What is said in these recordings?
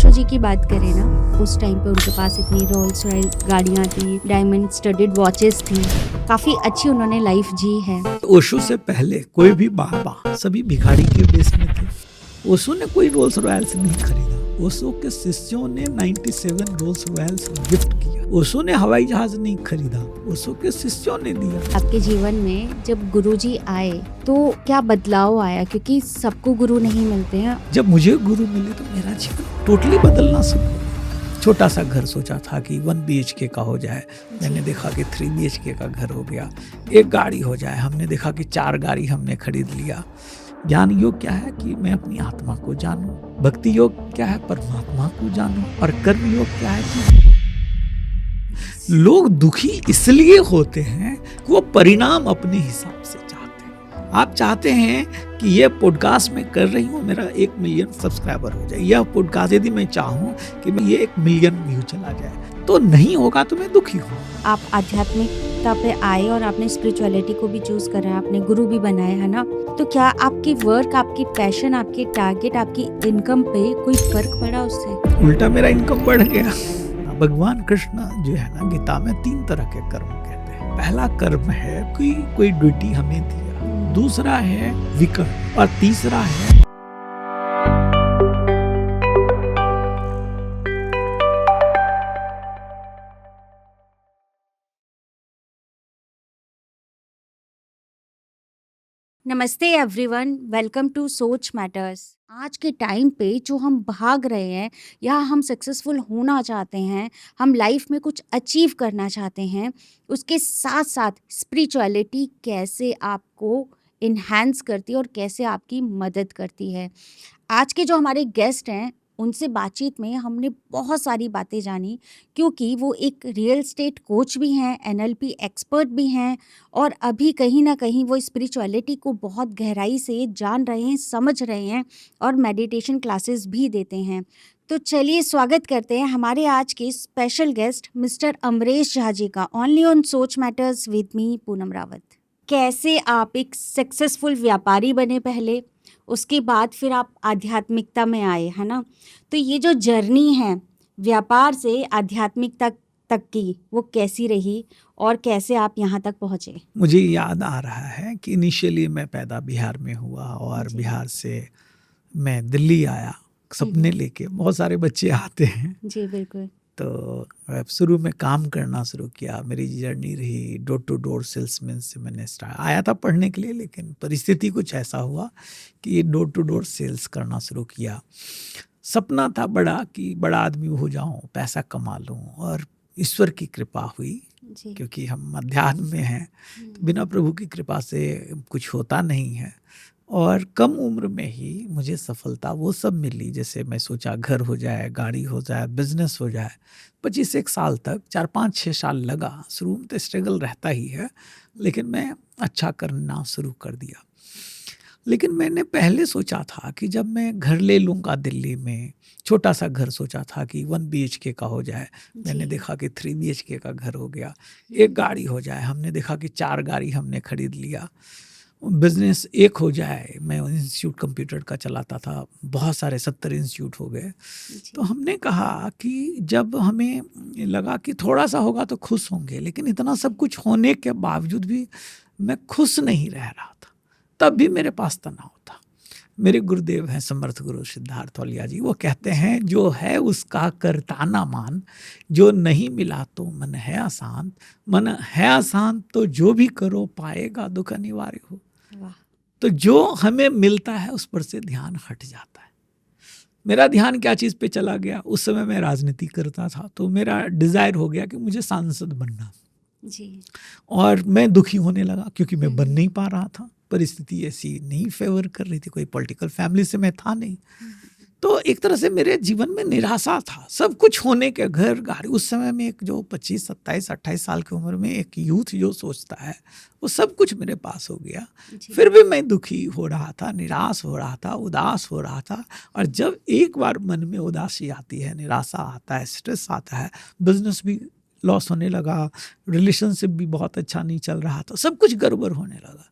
ओशो जी की बात करें ना, उस टाइम पे उनके पास इतनी रोल्स रॉयस गाड़ियाँ थी, डायमंड स्टडेड वॉचेस थी, काफ़ी अच्छी उन्होंने लाइफ जी है। ओशो से पहले कोई भी बाबा सभी भिखारी के बेस में थे। ओशो ने कोई रोल्स रॉयल्स नहीं खरीदा। ओशो के शिष्यों ने 97 रोल्स रॉयल्स गिफ्ट किया। ओशो ने हवाई जहाज नहीं खरीदा, ओशो के शिष्यों ने दिया। आपके जीवन में जब गुरुजी आए तो क्या बदलाव आया, क्योंकि सबको गुरु नहीं मिलते हैं। जब मुझे गुरु मिले तो मेरा जीवन टोटली बदलना शुरू हो गया। छोटा सा घर सोचा था कि 1 BHK का हो जाए, मैंने देखा कि 3 BHK का घर हो गया। एक गाड़ी हो जाए, हमने देखा कि 4 गाड़ी हमने खरीद लिया। ज्ञान योग क्या है कि मैं अपनी आत्मा को जानूं, भक्ति योग क्या है परमात्मा को जानूं, और कर्म योग क्या है कि लोग दुखी इसलिए होते हैं कि वो परिणाम अपने हिसाब से चाहते हैं। आप चाहते हैं कि ये पॉडकास्ट मैं कर रही हूँ मेरा 1 मिलियन सब्सक्राइबर हो जाए, यह पॉडकास्ट यदि मैं चाहूँ कि मैं ये 1 मिलियन व्यू चला जाए तो नहीं होगा, तो मैं दुखी हूँ। आप आध्यात्मिकता पे आए और आपने स्पिरिचुअलिटी को भी चूज करा, आपने गुरु भी बनाए, है ना। तो क्या आपकी वर्क, आपकी पैशन, आपके टारगेट, आपकी इनकम पे कोई फर्क पड़ा उससे? उल्टा मेरा इनकम बढ़ गया। भगवान कृष्ण जो है ना, गीता में 3 तरह के कर्म कहते हैं। पहला कर्म है कि कोई ड्यूटी हमें दिया, दूसरा है विकट, और तीसरा है नमस्ते एवरीवन, वेलकम टू सोच मैटर्स। आज के टाइम पे जो हम भाग रहे हैं या हम सक्सेसफुल होना चाहते हैं, हम लाइफ में कुछ अचीव करना चाहते हैं, उसके साथ साथ स्पिरिचुअलिटी कैसे आपको इन्हांस करती है और कैसे आपकी मदद करती है। आज के जो हमारे गेस्ट हैं उनसे बातचीत में हमने बहुत सारी बातें जानी, क्योंकि वो एक रियल एस्टेट कोच भी हैं, NLP एक्सपर्ट भी हैं, और अभी कहीं ना कहीं वो स्पिरिचुअलिटी को बहुत गहराई से जान रहे हैं, समझ रहे हैं, और मेडिटेशन क्लासेस भी देते हैं। तो चलिए स्वागत करते हैं हमारे आज के special guest mister Amresh Jha ji का, ओनली ऑन सोच matters with me Poonam Rawat. कैसे आप एक सक्सेसफुल व्यापारी बने पहले, उसके बाद फिर आप आध्यात्मिकता में आए, है ना। तो ये जो जर्नी है व्यापार से आध्यात्मिकता तक की, वो कैसी रही और कैसे आप यहाँ तक पहुँचे? मुझे याद आ रहा है कि इनिशियली मैं पैदा बिहार में हुआ और जी। बिहार से मैं दिल्ली आया सपने लेके। बहुत सारे बच्चे आते हैं, जी बिल्कुल। तो शुरू में काम करना शुरू किया। मेरी जर्नी रही डोर टू डोर सेल्समैन से। मैंने स्टार्ट आया था पढ़ने के लिए, लेकिन परिस्थिति कुछ ऐसा हुआ कि डोर टू डोर सेल्स करना शुरू किया। सपना था बड़ा कि बड़ा आदमी हो जाऊं, पैसा कमा लूं, और ईश्वर की कृपा हुई जी। क्योंकि हम अध्यात्म में हैं, तो बिना प्रभु की कृपा से कुछ होता नहीं है। और कम उम्र में ही मुझे सफलता वो सब मिली जैसे मैं सोचा, घर हो जाए, गाड़ी हो जाए, बिजनेस हो जाए। 25 साल तक 4-5-6 साल लगा। शुरू में तो स्ट्रगल रहता ही है, लेकिन मैं अच्छा करना शुरू कर दिया। लेकिन मैंने पहले सोचा था कि जब मैं घर ले लूँगा दिल्ली में, छोटा सा घर सोचा था कि 1 BHK का हो जाए, मैंने देखा कि 3 BHK का घर हो गया। एक गाड़ी हो जाए, हमने देखा कि 4 गाड़ी हमने खरीद लिया। बिजनेस एक हो जाए, मैं इंस्टीट्यूट कंप्यूटर का चलाता था, बहुत सारे 70 इंस्टीट्यूट हो गए। तो हमने कहा कि जब हमें लगा कि थोड़ा सा होगा तो खुश होंगे, लेकिन इतना सब कुछ होने के बावजूद भी मैं खुश नहीं रह रहा था। तब भी मेरे पास तनाव था। मेरे गुरुदेव हैं समर्थ गुरु सिद्धार्थ वालिया जी, वो कहते हैं जो है उसका करता ना मान, जो नहीं मिला तो मन है अशांत, मन है अशांत तो जो भी करो पाएगा दुख अनिवार्य हो। वाह। तो जो हमें मिलता है उस पर से ध्यान हट जाता है। मेरा ध्यान क्या चीज़ पे चला गया, उस समय मैं राजनीति करता था, तो मेरा डिज़ायर हो गया कि मुझे सांसद बनना। जी। और मैं दुखी होने लगा क्योंकि मैं बन नहीं पा रहा था, परिस्थिति ऐसी नहीं फेवर कर रही थी, कोई पॉलिटिकल फैमिली से मैं था नहीं। तो एक तरह से मेरे जीवन में निराशा था, सब कुछ होने के, घर गाड़ी। उस समय में एक जो 25, 27, 28 साल की उम्र में एक यूथ जो सोचता है, वो सब कुछ मेरे पास हो गया। फिर भी मैं दुखी हो रहा था, निराश हो रहा था, उदास हो रहा था। और जब एक बार मन में उदासी आती है, निराशा आता है, स्ट्रेस आता है, बिजनेस भी लॉस होने लगा, रिलेशनशिप भी बहुत अच्छा नहीं चल रहा था, सब कुछ गड़बड़ होने लगा।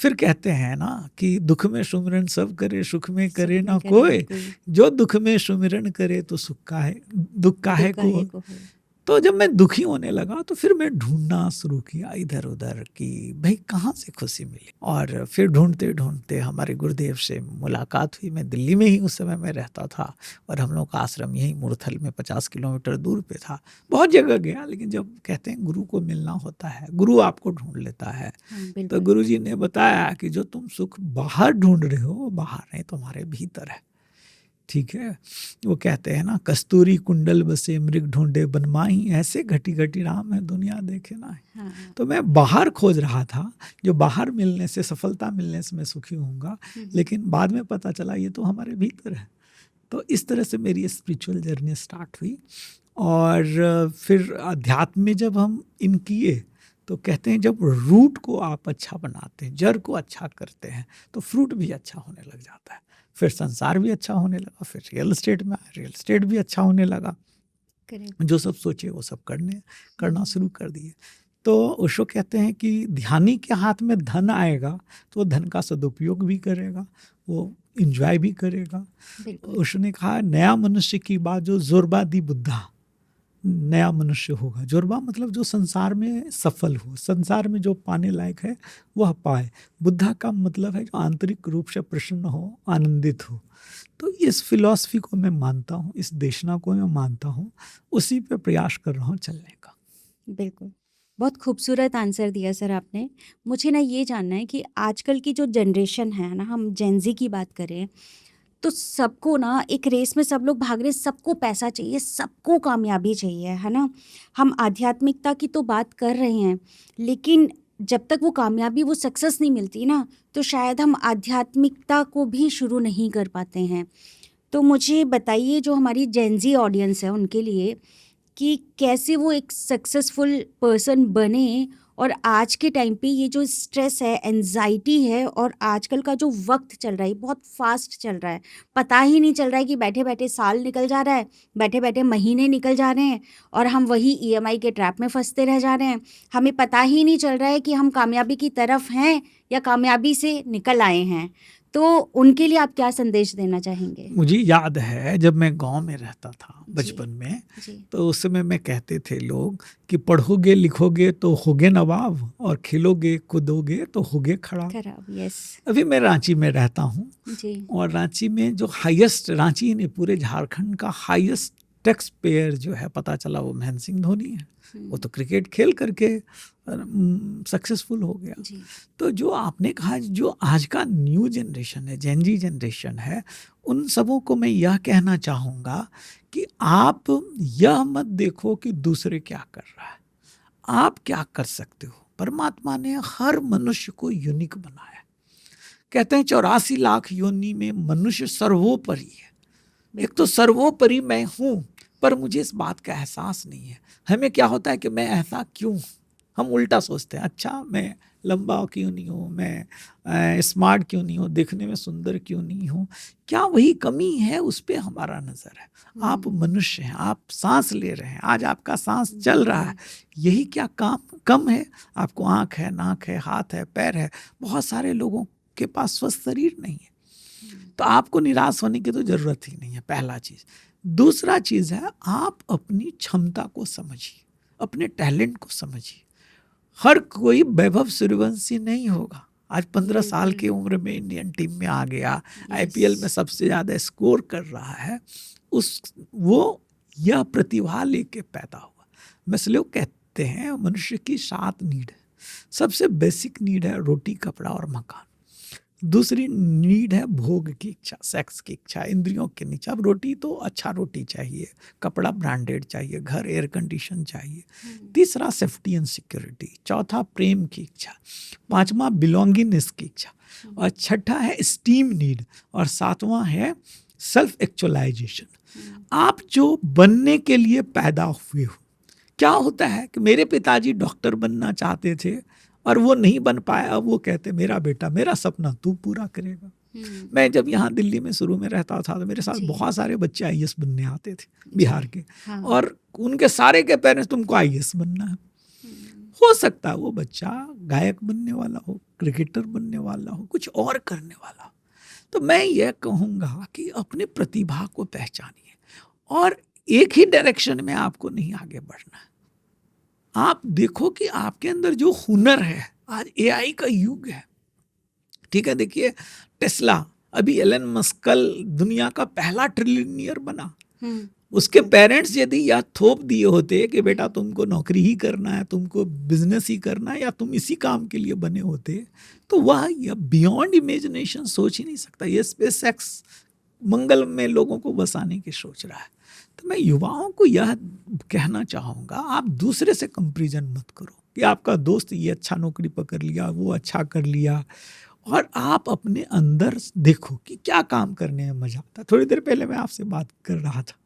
फिर कहते हैं ना कि दुख में सुमिरन सब करे, सुख में सुख करे में ना करे कोई, ना कोई, जो दुख में सुमिरन करे तो सुख का है, दुख का है दुख काहे को। को है। तो जब मैं दुखी होने लगा तो फिर मैं ढूंढना शुरू किया इधर उधर कि भाई कहाँ से खुशी मिली। और फिर ढूंढते ढूंढते हमारे गुरुदेव से मुलाकात हुई। मैं दिल्ली में ही उस समय में रहता था और हम लोग का आश्रम यही मुरथल में 50 किलोमीटर दूर पे था। बहुत जगह गया, लेकिन जब कहते हैं गुरु को मिलना होता है, गुरु आपको ढूंढ लेता है। हाँ, तो बिल्कुल। गुरु जी ने बताया कि जो तुम सुख बाहर ढूंढ रहे हो वो बाहर नहीं, तुम्हारे भीतर है। ठीक है, वो कहते हैं ना, कस्तूरी कुंडल बसे मृग ढूंढे बनमाही, ऐसे घटी घटी राम है दुनिया देखे ना। हाँ, तो मैं बाहर खोज रहा था, जो बाहर मिलने से, सफलता मिलने से मैं सुखी होऊंगा, लेकिन बाद में पता चला ये तो हमारे भीतर है। तो इस तरह से मेरी स्पिरिचुअल जर्नी स्टार्ट हुई। और फिर अध्यात्म में जब हम इन किए तो कहते हैं जब रूट को आप अच्छा बनाते हैं, जड़ को अच्छा करते हैं, तो फ्रूट भी अच्छा होने लग जाता है। फिर संसार भी अच्छा होने लगा, फिर रियल एस्टेट में आए, रियल एस्टेट भी अच्छा होने लगा। करेक्ट। जो सब सोचे वो सब करना शुरू कर दिए। तो ओशो कहते हैं कि ध्यानी के हाथ में धन आएगा तो वो धन का सदुपयोग भी करेगा, वो इंजॉय भी करेगा। बिल्कुल। ओशो ने कहा नया मनुष्य की बात जो जोरबा दी बुद्धा, नया मनुष्य होगा। जोरबा मतलब जो संसार में सफल हो, संसार में जो पाने लायक है वह पाए। बुद्धा का मतलब है जो आंतरिक रूप से प्रसन्न हो, आनंदित हो। तो इस फिलॉसफी को मैं मानता हूँ, इस देशना को मैं मानता हूँ, उसी पे प्रयास कर रहा हूँ चलने का। बिल्कुल। बहुत खूबसूरत आंसर दिया सर आपने। मुझे ना ये जानना है कि आजकल की जो जनरेशन है ना, हम जेन ज़ी की बात करें, तो सबको ना एक रेस में सब लोग भाग रहे हैं, सबको पैसा चाहिए, सबको कामयाबी चाहिए, है ना? हम आध्यात्मिकता की तो बात कर रहे हैं, लेकिन जब तक वो कामयाबी, वो सक्सेस नहीं मिलती ना, तो शायद हम आध्यात्मिकता को भी शुरू नहीं कर पाते हैं। तो मुझे बताइए, जो हमारी जेन ज़ी ऑडियंस है उनके लिए, कि कैसे वो एक सक्सेसफुल पर्सन बने, और आज के टाइम पे ये जो स्ट्रेस है, एंजाइटी है, और आजकल का जो वक्त चल रहा है बहुत फास्ट चल रहा है, पता ही नहीं चल रहा है कि बैठे बैठे साल निकल जा रहा है, बैठे बैठे महीने निकल जा रहे हैं, और हम वही ईएमआई के ट्रैप में फंसते रह जा रहे हैं। हमें पता ही नहीं चल रहा है कि हम कामयाबी की तरफ हैं या कामयाबी से निकल आए हैं। तो उनके लिए आप क्या संदेश देना चाहेंगे? मुझे याद है जब मैं गांव में रहता था जी। बचपन में, जी। तो उस समय में कहते थे लोग कि पढ़ोगे लिखोगे तो होगे नवाब, और खेलोगे कूदोगे तो होगे खराब। खराब। यस। अभी मैं रांची में रहता हूँ, जी। और रांची में जो हाईएस्ट, रांची ने पूरे झारखंड का हाईएस्ट टैक्स पेयर जो है, पता चला वो महेंद्र सिंह धोनी है। वो तो क्रिकेट खेल करके सक्सेसफुल हो गया। जी। तो जो आपने कहा, जो आज का न्यू जनरेशन है, जेन जी जनरेशन है, उन सबों को मैं यह कहना चाहूँगा कि आप यह मत देखो कि दूसरे क्या कर रहा है, आप क्या कर सकते हो। परमात्मा ने हर मनुष्य को यूनिक बनाया। कहते हैं 84 लाख योनि में मनुष्य सर्वोपरि है। एक तो सर्वोपरि मैं हूँ, पर मुझे इस बात का एहसास नहीं है। हमें क्या होता है कि मैं ऐसा क्यों, हम उल्टा सोचते हैं, अच्छा मैं लंबा क्यों नहीं हूँ, मैं स्मार्ट क्यों नहीं हूँ, देखने में सुंदर क्यों नहीं हूँ। क्या वही कमी है, उस पर हमारा नजर है। आप मनुष्य हैं, आप सांस ले रहे हैं, आज आपका सांस चल रहा है, यही क्या काम कम है? आपको आँख है, नाक है, हाथ है, पैर है। बहुत सारे लोगों के पास स्वस्थ शरीर नहीं है। तो आपको निराश होने की तो जरूरत ही नहीं है, पहला चीज। दूसरा चीज है, आप अपनी क्षमता को समझिए, अपने टैलेंट को समझिए। हर कोई वैभव सूर्यवंशी नहीं होगा। आज 15 साल की उम्र में इंडियन टीम में आ गया, आईपीएल में सबसे ज्यादा स्कोर कर रहा है, वो यह प्रतिभा लेके पैदा हुआ। मसले कहते हैं मनुष्य की 7 नीड है। सबसे बेसिक नीड है रोटी, कपड़ा और मकान। दूसरी नीड है भोग की इच्छा, सेक्स की इच्छा, इंद्रियों के नीचे। अब रोटी तो अच्छा रोटी चाहिए, कपड़ा ब्रांडेड चाहिए, घर एयर कंडीशन चाहिए। तीसरा सेफ्टी एंड सिक्योरिटी। चौथा प्रेम की इच्छा। पांचवा बिलोंगिंगनेस की इच्छा। और छठा है स्टीम नीड। और सातवां है सेल्फ एक्चुअलाइजेशन। आप जो बनने के लिए पैदा हुए हो। क्या होता है कि मेरे पिताजी डॉक्टर बनना चाहते थे और वो नहीं बन पाया। अब वो कहते मेरा बेटा, मेरा सपना तू पूरा करेगा। मैं जब यहाँ दिल्ली में शुरू में रहता था तो मेरे साथ बहुत सारे बच्चे आईएएस बनने आते थे बिहार के। और उनके सारे के पेरेंट्स, तुमको आईएएस बनना है, हो सकता है वो बच्चा गायक बनने वाला हो, क्रिकेटर बनने वाला हो, कुछ और करने वाला हो। तो मैं यह कहूँगा कि अपने प्रतिभा को पहचानिए और एक ही डायरेक्शन में आपको नहीं आगे बढ़ना है। आप देखो कि आपके अंदर जो हुनर है, आज एआई का युग है, ठीक है। देखिए टेस्ला, अभी एलन मस्क कल दुनिया का पहला ट्रिलियनियर बना। उसके पेरेंट्स यदि या थोप दिए होते कि बेटा तुमको नौकरी ही करना है, तुमको बिजनेस ही करना है, या तुम इसी काम के लिए बने होते, तो वह बियॉन्ड इमेजिनेशन सोच ही नहीं सकता। ये स्पेस एक्स मंगल में लोगों को बसाने की सोच रहा है। तो मैं युवाओं को यह कहना चाहूँगा, आप दूसरे से कंपैरिजन मत करो कि आपका दोस्त ये अच्छा नौकरी पकड़ लिया, वो अच्छा कर लिया, और आप अपने अंदर देखो कि क्या काम करने में मजा आता है। थोड़ी देर पहले मैं आपसे बात कर रहा था,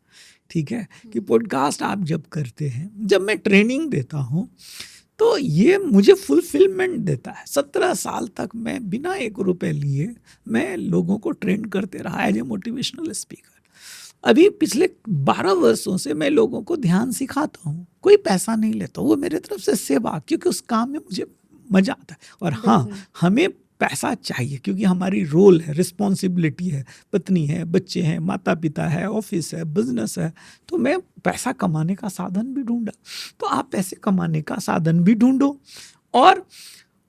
ठीक है, कि पॉडकास्ट आप जब करते हैं, जब मैं ट्रेनिंग देता हूँ, तो ये मुझे फुलफिलमेंट देता है। 17 साल तक मैं बिना 1 रुपए लिए मैं लोगों को ट्रेन करते रहा एज ए मोटिवेशनल स्पीकर। अभी पिछले 12 वर्षों से मैं लोगों को ध्यान सिखाता हूँ, कोई पैसा नहीं लेता, वो मेरे तरफ से सेवा, क्योंकि उस काम में मुझे मजा आता है। और हाँ, हमें पैसा चाहिए क्योंकि हमारी रोल है, रिस्पॉन्सिबिलिटी है, पत्नी है, बच्चे हैं, माता पिता है, ऑफिस है, बिजनेस है, तो मैं पैसा कमाने का साधन भी ढूंढा। तो आप पैसे कमाने का साधन भी ढूंढो, और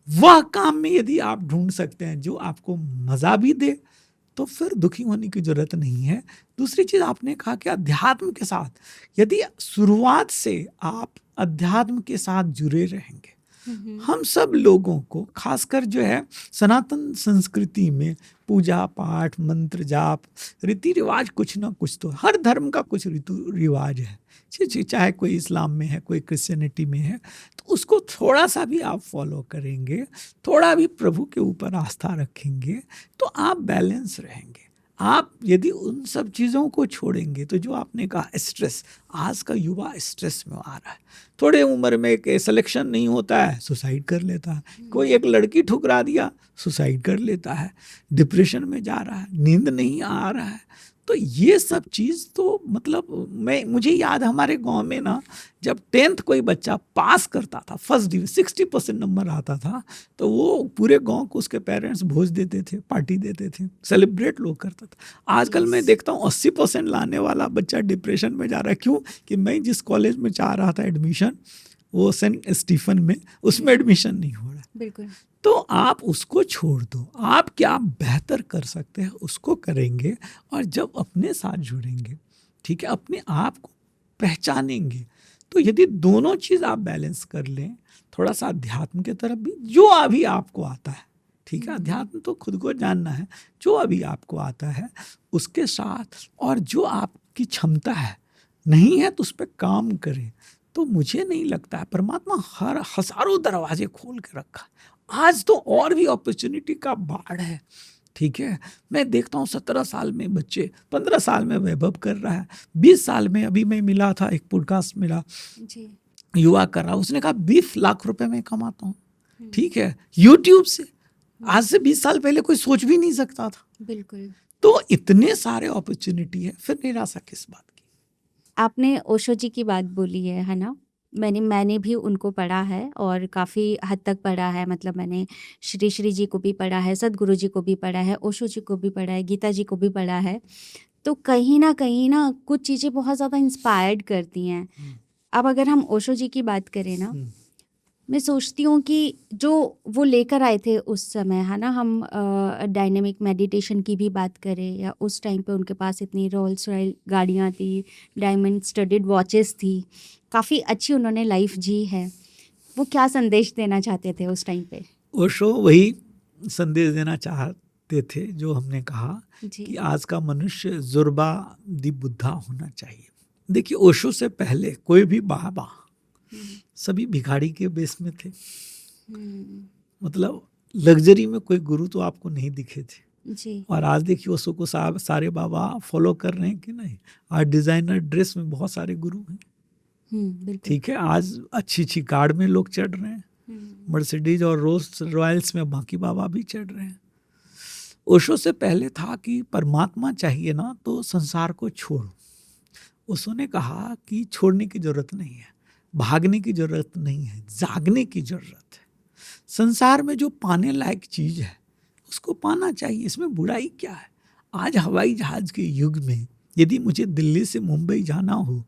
वह काम में यदि आप ढूंढ सकते हैं जो आपको मजा भी दे, तो फिर दुखी होने की जरूरत नहीं है। दूसरी चीज आपने कहा कि अध्यात्म के साथ, यदि शुरुआत से आप अध्यात्म के साथ जुड़े रहेंगे, हम सब लोगों को, खासकर जो है सनातन संस्कृति में पूजा पाठ, मंत्र जाप, रीति रिवाज कुछ ना कुछ, तो हर धर्म का कुछ रीति रिवाज है, चाहे कोई इस्लाम में है, कोई क्रिश्चियनिटी में है, तो उसको थोड़ा सा भी आप फॉलो करेंगे, थोड़ा भी प्रभु के ऊपर आस्था रखेंगे, तो आप बैलेंस रहेंगे। आप यदि उन सब चीज़ों को छोड़ेंगे, तो जो आपने कहा स्ट्रेस, आज का युवा स्ट्रेस में आ रहा है। थोड़े उम्र में एक सिलेक्शन नहीं होता है, सुसाइड कर लेता है, कोई एक लड़की ठुकरा दिया, सुसाइड कर लेता है, डिप्रेशन में जा रहा है, नींद नहीं आ रहा है। तो ये सब चीज़ तो मतलब मुझे याद है हमारे गांव में ना, जब 10th कोई बच्चा पास करता था, फर्स्ट डिवीजन 60% नंबर आता था, तो वो पूरे गांव को उसके पेरेंट्स भोज देते थे, पार्टी देते थे, सेलिब्रेट लोग करता था। आजकल मैं देखता हूँ 80% लाने वाला बच्चा डिप्रेशन में जा रहा है। क्यों? कि मैं जिस कॉलेज में चाह रहा था एडमिशन, वो सेंट स्टीफन में, उसमें एडमिशन नहीं हो रहा। बिल्कुल। तो आप उसको छोड़ दो, आप क्या बेहतर कर सकते हैं उसको करेंगे, और जब अपने साथ जुड़ेंगे, ठीक है, अपने आप को पहचानेंगे, तो यदि दोनों चीज़ आप बैलेंस कर लें, थोड़ा सा अध्यात्म की तरफ भी, जो अभी आपको आता है, ठीक है, अध्यात्म तो खुद को जानना है, जो अभी आपको आता है उसके साथ, और जो आपकी क्षमता है नहीं है तो उस पर काम करें, तो मुझे नहीं लगता है, परमात्मा हर हजारों दरवाजे खोल के रखा। आज तो और भी अपॉर्चुनिटी का बाढ़ है, ठीक है। मैं देखता हूँ 17 साल में बच्चे, 15 साल में वैभव कर रहा है, 20 साल में, अभी मैं मिला था, एक पॉडकास्ट मिला जी। युवा कर रहा, उसने कहा 20 लाख रुपए में कमाता हूँ, ठीक है, यूट्यूब से। आज से 20 साल पहले कोई सोच भी नहीं सकता था। बिल्कुल। तो इतने सारे अपॉर्चुनिटी है, फिर निराशा किस बात की? आपने ओशो जी की बात बोली है ना? मैंने भी उनको पढ़ा है और काफ़ी हद तक पढ़ा है। मतलब मैंने श्री जी को भी पढ़ा है, सद्गुरु जी को भी पढ़ा है, ओशो जी को भी पढ़ा है, गीता जी को भी पढ़ा है। तो कहीं न कुछ चीज़ें बहुत ज़्यादा इंस्पायर्ड करती हैं। अब अगर हम ओशो जी की बात करें ना, मैं सोचती हूँ कि जो वो लेकर आए थे उस समय, है ना, हम डायनेमिक मेडिटेशन की भी बात करें, या उस टाइम पे उनके पास इतनी रोल्स रॉयल गाड़ियाँ थी, डायमंड स्टडेड वॉचेस थी, काफ़ी अच्छी उन्होंने लाइफ जी है। वो क्या संदेश देना चाहते थे उस टाइम पे? ओशो वही संदेश देना चाहते थे जो हमने कहा जी। कि आज का मनुष्य जुर्बा दि बुद्धा होना चाहिए। देखिए ओशो से पहले कोई भी बाबा, सभी भिखारी के बेस में थे। मतलब लग्जरी में कोई गुरु तो आपको नहीं दिखे थे। जी। और आज देखिए ओशो को सारे बाबा फॉलो कर रहे हैं कि नहीं। आज डिजाइनर ड्रेस में बहुत सारे गुरु हैं, बिल्कुल। ठीक है। आज अच्छी अच्छी कार में लोग चढ़ रहे हैं, मर्सिडीज और रोल्स रॉयल्स में बाकी बाबा भी चढ़ रहे हैं। ओशो से पहले था कि परमात्मा चाहिए ना तो संसार को छोड़ो। ओशो ने कहा कि छोड़ने की जरूरत नहीं है, भागने की जरूरत नहीं है, जागने की जरूरत है। संसार में जो पाने लायक चीज है उसको पाना चाहिए, इसमें बुराई क्या है। आज हवाई जहाज के युग में यदि मुझे दिल्ली से मुंबई जाना हो,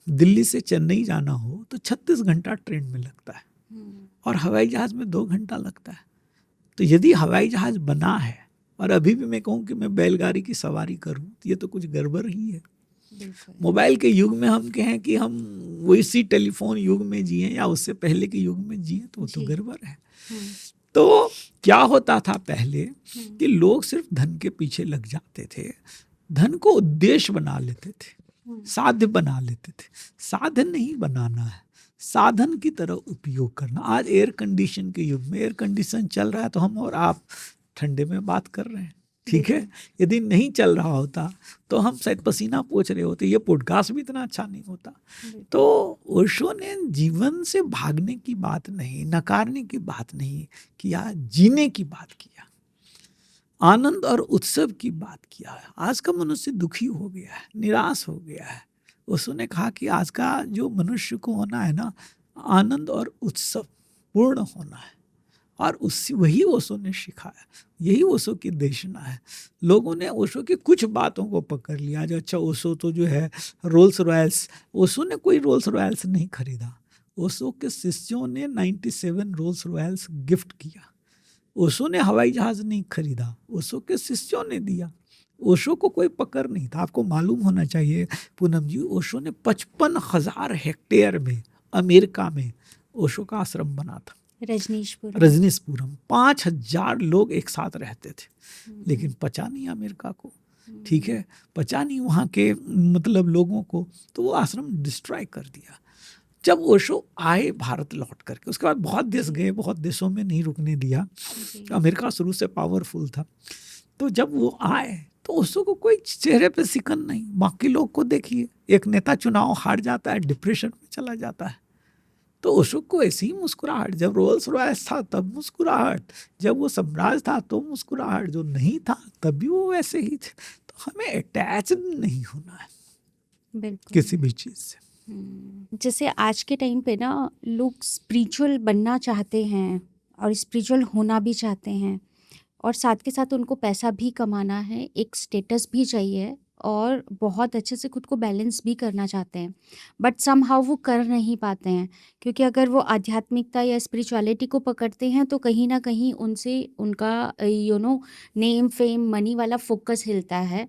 दिल्ली से चेन्नई जाना हो तो 36 घंटा ट्रेन में लगता है और हवाई जहाज में 2 घंटा लगता है। तो यदि हवाई जहाज बना है और अभी भी मैं कहूँ कि मैं बैलगाड़ी की सवारी करूँ तो ये तो कुछ गड़बड़ ही है। मोबाइल के युग में हम कहें कि हम वैसी टेलीफोन युग में जिए या उससे पहले के युग में जिए तो वो तो गड़बड़ है। तो क्या होता था पहले कि लोग सिर्फ धन के पीछे लग जाते थे, धन को उद्देश्य बना लेते थे, साध्य बना लेते थे। साधन नहीं बनाना है, साधन की तरह उपयोग करना। आज एयर कंडीशन के युग में एयर कंडीशन चल रहा है तो हम और आप ठंडे में बात कर रहे हैं, ठीक है। यदि नहीं चल रहा होता तो हम शायद पसीना पोंछ रहे होते, ये पॉडकास्ट भी इतना अच्छा नहीं होता। तो ओशो ने जीवन से भागने की बात नहीं, नकारने की बात नहीं किया, जीने की बात किया, आनंद और उत्सव की बात किया है। आज का मनुष्य दुखी हो गया है, निराश हो गया है। उसने कहा कि आज का जो मनुष्य को होना है ना, आनंद और उत्सव पूर्ण होना है, और उसी वही ओशो ने सिखाया, यही ओशो की देशना है। लोगों ने ओशो की कुछ बातों को पकड़ लिया। आज अच्छा ओशो तो जो है रोल्स रॉयल्स, ओशो ने कोई रोल्स रॉयल्स नहीं खरीदा, ओशो के शिष्यों ने 97 रोल्स रॉयल्स गिफ्ट किया। ओशो ने हवाई जहाज नहीं खरीदा, ओशो के शिष्यों ने दिया। ओशो को कोई पकड़ नहीं था। आपको मालूम होना चाहिए पूनम जी, ओशो ने 55,000 हेक्टेयर में अमेरिका में ओशो का आश्रम बना था, रजनीशपुरम। 5,000 लोग एक साथ रहते थे, लेकिन पचा नहीं अमेरिका को, ठीक है, पचा नहीं वहाँ के मतलब लोगों को, तो वो आश्रम डिस्ट्रॉय कर दिया। जब ओशो आए भारत लौट करके, उसके बाद बहुत देश गए, बहुत देशों में नहीं रुकने दिया। अमेरिका शुरू से पावरफुल था। तो जब वो आए तो ओशो को कोई चेहरे पे सिकन नहीं। बाकी लोग को देखिए, एक नेता चुनाव हार जाता है, डिप्रेशन में चला जाता है, तो ओशो को ऐसी ही मुस्कुराहट। जब रोल्स रॉयस था तब मुस्कुराहट, जब वो सम्राट था तो मुस्कुराहट, जो नहीं था तब भी वो वैसे ही थे। तो हमें अटैच नहीं होना है किसी भी चीज से। जैसे आज के टाइम पे ना लोग स्पिरिचुअल बनना चाहते हैं और स्पिरिचुअल होना भी चाहते हैं, और साथ के साथ उनको पैसा भी कमाना है, एक स्टेटस भी चाहिए, और बहुत अच्छे से खुद को बैलेंस भी करना चाहते हैं, बट समहाउ वो कर नहीं पाते हैं। क्योंकि अगर वो आध्यात्मिकता या स्पिरिचुअलिटी को पकड़ते हैं तो कहीं ना कहीं उनसे उनका नेम फेम मनी वाला फोकस हिलता है।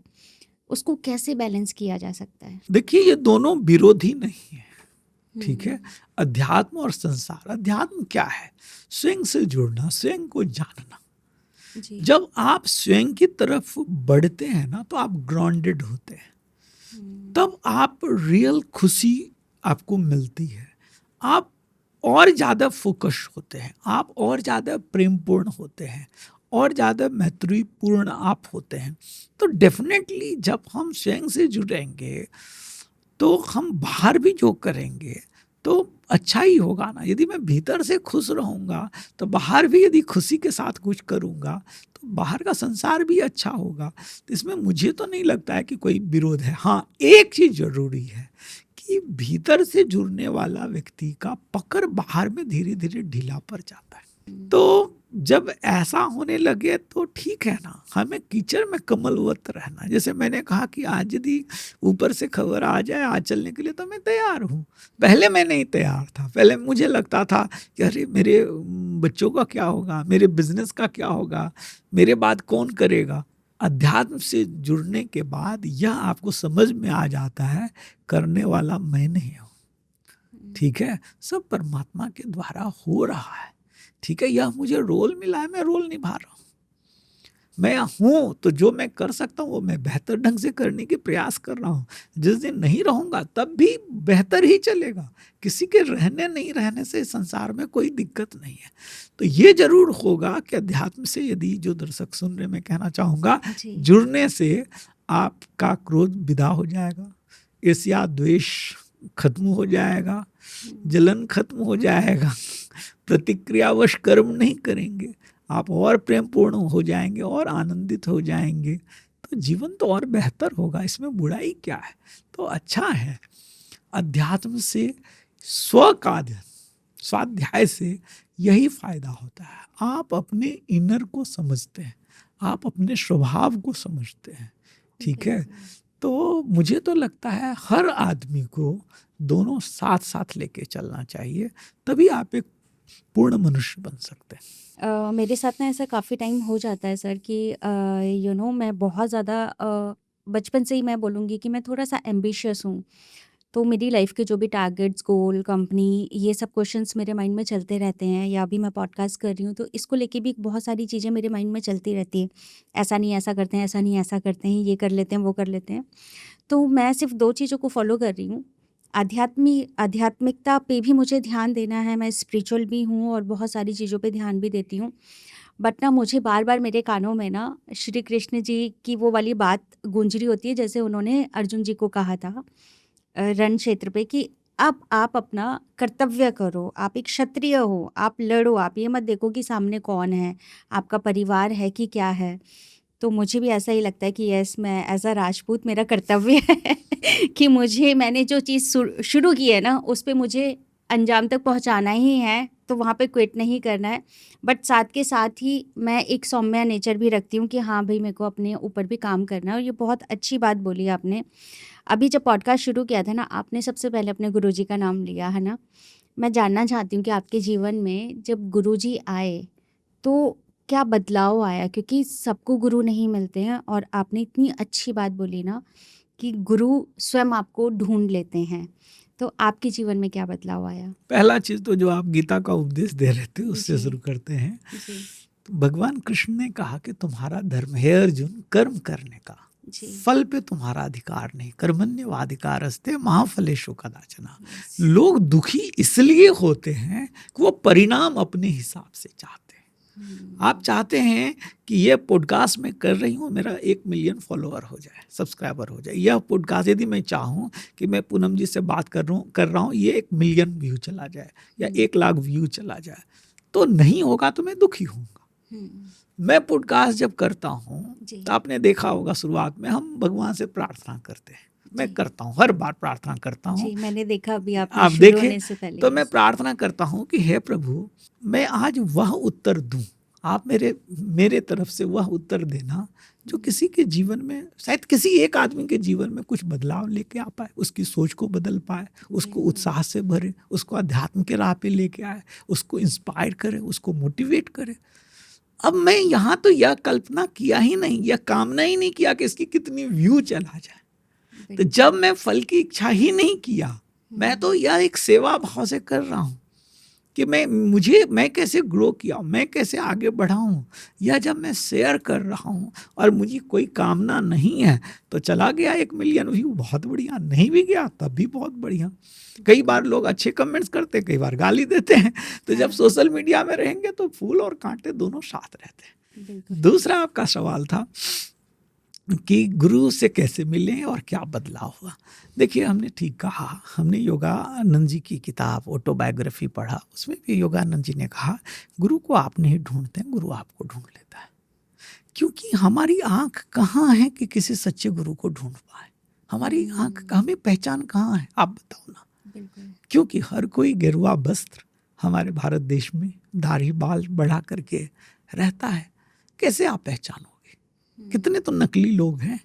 उसको कैसे बैलेंस किया जा सकता है? देखिए, ये दोनों विरोधी नहीं है, ठीक है। अध्यात्म और संसार। अध्यात्म क्या है? स्वयं से जुड़ना, स्वयं को जानना। जब आप स्वयं की तरफ बढ़ते हैं ना तो आप ग्राउंडेड होते हैं, तब आप रियल खुशी आपको मिलती है, आप और ज़्यादा फोकस होते हैं, आप और ज़्यादा प्रेमपूर्ण होते हैं, और ज़्यादा मैत्रीपूर्ण आप होते हैं। तो डेफिनेटली जब हम स्वयं से जुड़ेंगे तो हम बाहर भी जो करेंगे तो अच्छा ही होगा ना। यदि मैं भीतर से खुश रहूँगा तो बाहर भी यदि खुशी के साथ कुछ करूँगा तो बाहर का संसार भी अच्छा होगा। तो इसमें मुझे तो नहीं लगता है कि कोई विरोध है। हाँ, एक चीज़ जरूरी है कि भीतर से जुड़ने वाला व्यक्ति का पकड़ बाहर में धीरे धीरे ढीला पड़ जाता है। तो जब ऐसा होने लगे तो ठीक है ना, हमें कीचड़ में कमलवत रहना। जैसे मैंने कहा कि आज यदि ऊपर से खबर आ जाए आज चलने के लिए तो मैं तैयार हूँ। पहले मैं नहीं तैयार था, पहले मुझे लगता था कि अरे मेरे बच्चों का क्या होगा, मेरे बिजनेस का क्या होगा, मेरे बाद कौन करेगा। अध्यात्म से जुड़ने के बाद यह आपको समझ में आ जाता है, करने वाला मैं नहीं हूँ, ठीक है, सब परमात्मा के द्वारा हो रहा है, ठीक है। यह मुझे रोल मिला है, मैं रोल निभा रहा हूँ। मैं हूँ तो जो मैं कर सकता हूँ वो मैं बेहतर ढंग से करने की प्रयास कर रहा हूँ। जिस दिन नहीं रहूँगा तब भी बेहतर ही चलेगा। किसी के रहने नहीं रहने से संसार में कोई दिक्कत नहीं है। तो ये जरूर होगा कि अध्यात्म से यदि जो दर्शक सुन रहे, मैं कहना चाहूँगा, जुड़ने से आपका क्रोध विदा हो जाएगा, ईर्ष्या द्वेष खत्म हो जाएगा, जलन खत्म हो जाएगा, प्रतिक्रियावश कर्म नहीं करेंगे, आप और प्रेमपूर्ण हो जाएंगे और आनंदित हो जाएंगे। तो जीवन तो और बेहतर होगा। इसमें बुराई क्या है? तो अच्छा है अध्यात्म से स्व का अध्ययन, स्वाध्याय से यही फायदा होता है। आप अपने इनर को समझते हैं, आप अपने स्वभाव को समझते हैं, ठीक है। तो मुझे तो लगता है हर आदमी को दोनों साथ साथ लेके चलना चाहिए, तभी आप एक पूर्ण मनुष्य बन सकते हैं। मेरे साथ ना ऐसा काफ़ी टाइम हो जाता है सर कि मैं बहुत ज़्यादा बचपन से ही मैं बोलूँगी कि मैं थोड़ा-सा एम्बिशियस हूँ। तो मेरी लाइफ़ के जो भी टारगेट्स, गोल, कंपनी, ये सब क्वेश्चंस मेरे माइंड में चलते रहते हैं, या अभी मैं पॉडकास्ट कर रही हूँ, तो इसको लेके भी बहुत सारी चीज़ें मेरे माइंड में चलती रहती हैं। ऐसा नहीं ऐसा करते हैं, ऐसा नहीं ऐसा करते हैं, ये कर लेते हैं, वो कर लेते हैं। तो मैं सिर्फ़ 2 चीज़ों को फ़ॉलो कर रही हूँ। आध्यात्मिकता पे भी मुझे ध्यान देना है, मैं स्पिरिचुअल भी हूँ और बहुत सारी चीज़ों पे ध्यान भी देती हूँ। बट ना मुझे बार-बार मेरे कानों में ना श्री कृष्ण जी की वो वाली बात गूंज रही होती है, जैसे उन्होंने अर्जुन जी को कहा था रण क्षेत्र पे कि अब आप अपना कर्तव्य करो, आप एक क्षत्रिय हो, आप लड़ो, आप ये मत देखो कि सामने कौन है, आपका परिवार है कि क्या है। तो मुझे भी ऐसा ही लगता है कि यस, मैं एज़ अ राजपूत मेरा कर्तव्य है कि मैंने जो चीज़ शुरू की है ना, उस पे मुझे अंजाम तक पहुंचाना ही है, तो वहाँ पे क्विट नहीं करना है। बट साथ के साथ ही मैं एक सौम्य नेचर भी रखती हूँ कि हाँ भाई, मेरे को अपने ऊपर भी काम करना है। और ये बहुत अच्छी बात बोली आपने। अभी जब पॉडकास्ट शुरू किया था ना, आपने सबसे पहले अपने गुरुजी का नाम लिया है ना। मैं जानना चाहती हूँ कि आपके जीवन में जब गुरुजी आए तो क्या बदलाव आया? क्योंकि सबको गुरु नहीं मिलते हैं, और आपने इतनी अच्छी बात बोली ना कि गुरु स्वयं आपको ढूंढ लेते हैं। तो आपके जीवन में क्या बदलाव आया? पहला चीज तो जो आप गीता का उपदेश दे रहे थे उससे जी शुरू करते हैं। जी तो भगवान कृष्ण ने कहा कि तुम्हारा धर्म है अर्जुन कर्म करने का, जी। फल पे तुम्हारा अधिकार नहीं, कर्मण्येवाधिकारस्ते मा फलेषु कदाचन। यस। लोग दुखी इसलिए होते हैं कि वो परिणाम अपने हिसाब से चाहते हैं। आप चाहते हैं कि ये पॉडकास्ट मैं कर रही हूँ, मेरा 1 मिलियन फॉलोअर हो जाए, सब्सक्राइबर हो जाए। यह पॉडकास्ट यदि मैं चाहूँ कि मैं पूनम जी से बात कर रहा हूँ, ये 1 मिलियन व्यू चला जाए या 1 लाख व्यू चला जाए, तो नहीं होगा तो मैं दुखी हूँगा। मैं पॉडकास्ट जब करता हूँ जी तो आपने देखा होगा शुरुआत में हम भगवान से प्रार्थना करते हैं। मैं जी करता हूँ, हर बार प्रार्थना करता हूँ। जी, मैंने देखा अभी आपने आप शुरू देखें होने से पहले। तो मैं यस। प्रार्थना करता हूँ कि हे प्रभु, मैं आज वह उत्तर दूं, आप मेरे तरफ से वह उत्तर देना जो किसी के जीवन में, शायद किसी एक आदमी के जीवन में कुछ बदलाव लेके आ पाए, उसकी सोच को बदल पाए, उसको उत्साह से भरे, उसको अध्यात्म के राह पे लेके आए, उसको इंस्पायर करे, उसको मोटिवेट करे। अब मैं यहाँ तो यह कल्पना किया ही नहीं, यह कामना ही नहीं किया कि इसकी कितनी व्यू चला जाए। तो जब मैं फल की इच्छा ही नहीं किया, मैं तो यह एक सेवा भाव से कर रहा हूँ कि मैं कैसे ग्रो किया, मैं कैसे आगे बढ़ा हूँ, या जब मैं शेयर कर रहा हूँ और मुझे कोई कामना नहीं है, तो चला गया 1 मिलियन व्यू, बहुत बढ़िया, नहीं भी गया तब भी बहुत बढ़िया। कई बार लोग अच्छे कमेंट्स करते, कई बार गाली देते हैं। तो जब सोशल मीडिया में रहेंगे तो फूल और कांटे दोनों साथ रहते हैं। दूसरा आपका सवाल था कि गुरु से कैसे मिले और क्या बदलाव हुआ। देखिए, हमने ठीक कहा, हमने योगानंद जी की किताब ऑटोबायोग्राफी पढ़ा, उसमें भी योगानंद जी ने कहा गुरु को आप नहीं ढूंढते, गुरु आपको ढूंढ लेता है। क्योंकि हमारी आंख कहाँ है कि किसी सच्चे गुरु को ढूंढ पाए? हमारी आंख, हमें पहचान कहाँ है, आप बताओ ना। बिल्कुल। क्योंकि हर कोई गेरुआ वस्त्र हमारे भारत देश में दाढ़ी बाल बढ़ा करके रहता है, कैसे आप पहचानोगे? कितने तो नकली लोग हैं,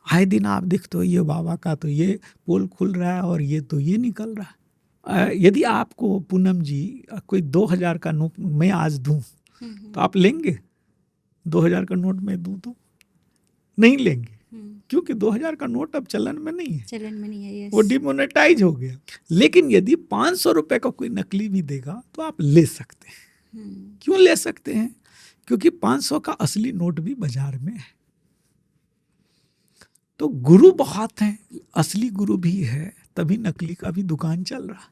आए दिन आप देखते हो ये बाबा का तो ये पोल खुल रहा है और ये तो ये निकल रहा है। यदि आपको पूनम जी कोई 2000 का नोट मैं आज दूं तो आप लेंगे? 2000 का नोट मैं दूं तो नहीं लेंगे, क्योंकि 2000 का नोट अब चलन में नहीं है, चलन में नहीं है। यस। वो डिमोनेटाइज हो गया। लेकिन यदि 500 रुपए का कोई नकली भी देगा तो आप ले सकते हैं। क्यों ले सकते हैं? क्योंकि 500 का असली नोट भी बाजार में है। तो गुरु बहुत हैं, असली गुरु भी है, तभी नकली का भी दुकान चल रहा।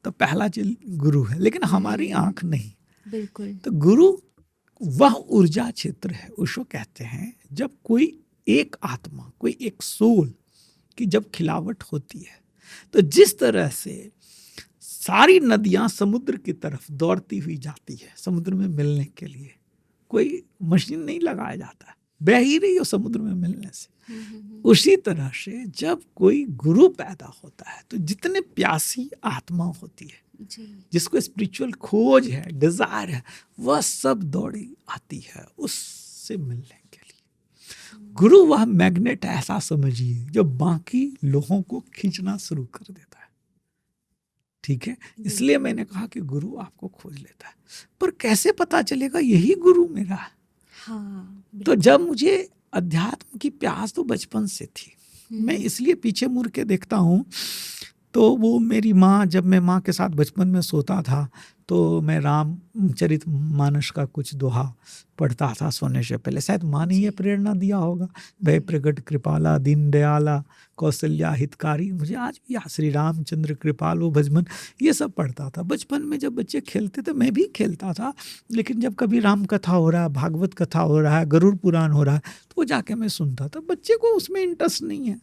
तो पहला चीज गुरु है, लेकिन हमारी आंख नहीं। बिल्कुल। तो गुरु वह ऊर्जा क्षेत्र है, उसको कहते हैं जब कोई एक आत्मा, कोई एक सोल की जब खिलावट होती है। तो जिस तरह से सारी नदियां समुद्र की तरफ दौड़ती हुई जाती है, समुद्र में मिलने के लिए कोई मशीन नहीं लगाया जाता है, बह ही रही हो समुद्र में मिलने से। उसी तरह से जब कोई गुरु पैदा होता है तो जितने प्यासी आत्मा होती है, जिसको स्पिरिचुअल खोज है, डिजायर है, वह सब दौड़ी आती है उससे मिलने के लिए। गुरु वह मैग्नेट ऐसा समझिए जो बाकी लोगों को खींचना शुरू कर देता है। ठीक है, इसलिए मैंने कहा कि गुरु आपको खोज लेता है। पर कैसे पता चलेगा यही गुरु मेरा है? हाँ, तो जब मुझे अध्यात्म की प्यास तो बचपन से थी, मैं इसलिए पीछे मुड़ के देखता हूँ तो वो मेरी माँ, जब मैं माँ के साथ बचपन में सोता था तो मैं रामचरित मानस का कुछ दोहा पढ़ता था सोने से पहले। शायद माँ ने ये प्रेरणा दिया होगा, भय प्रगट कृपाला दीन दयाला कौशल्या हितकारी, मुझे आज भी याद, श्री रामचंद्र कृपालु भजमन, ये सब पढ़ता था बचपन में। जब बच्चे खेलते थे मैं भी खेलता था, लेकिन जब कभी राम कथा हो रहा है, भागवत कथा हो रहा है, गरुड़ पुराण हो रहा है, तो वो जाके मैं सुनता था। बच्चे को उसमें इंटरेस्ट नहीं है।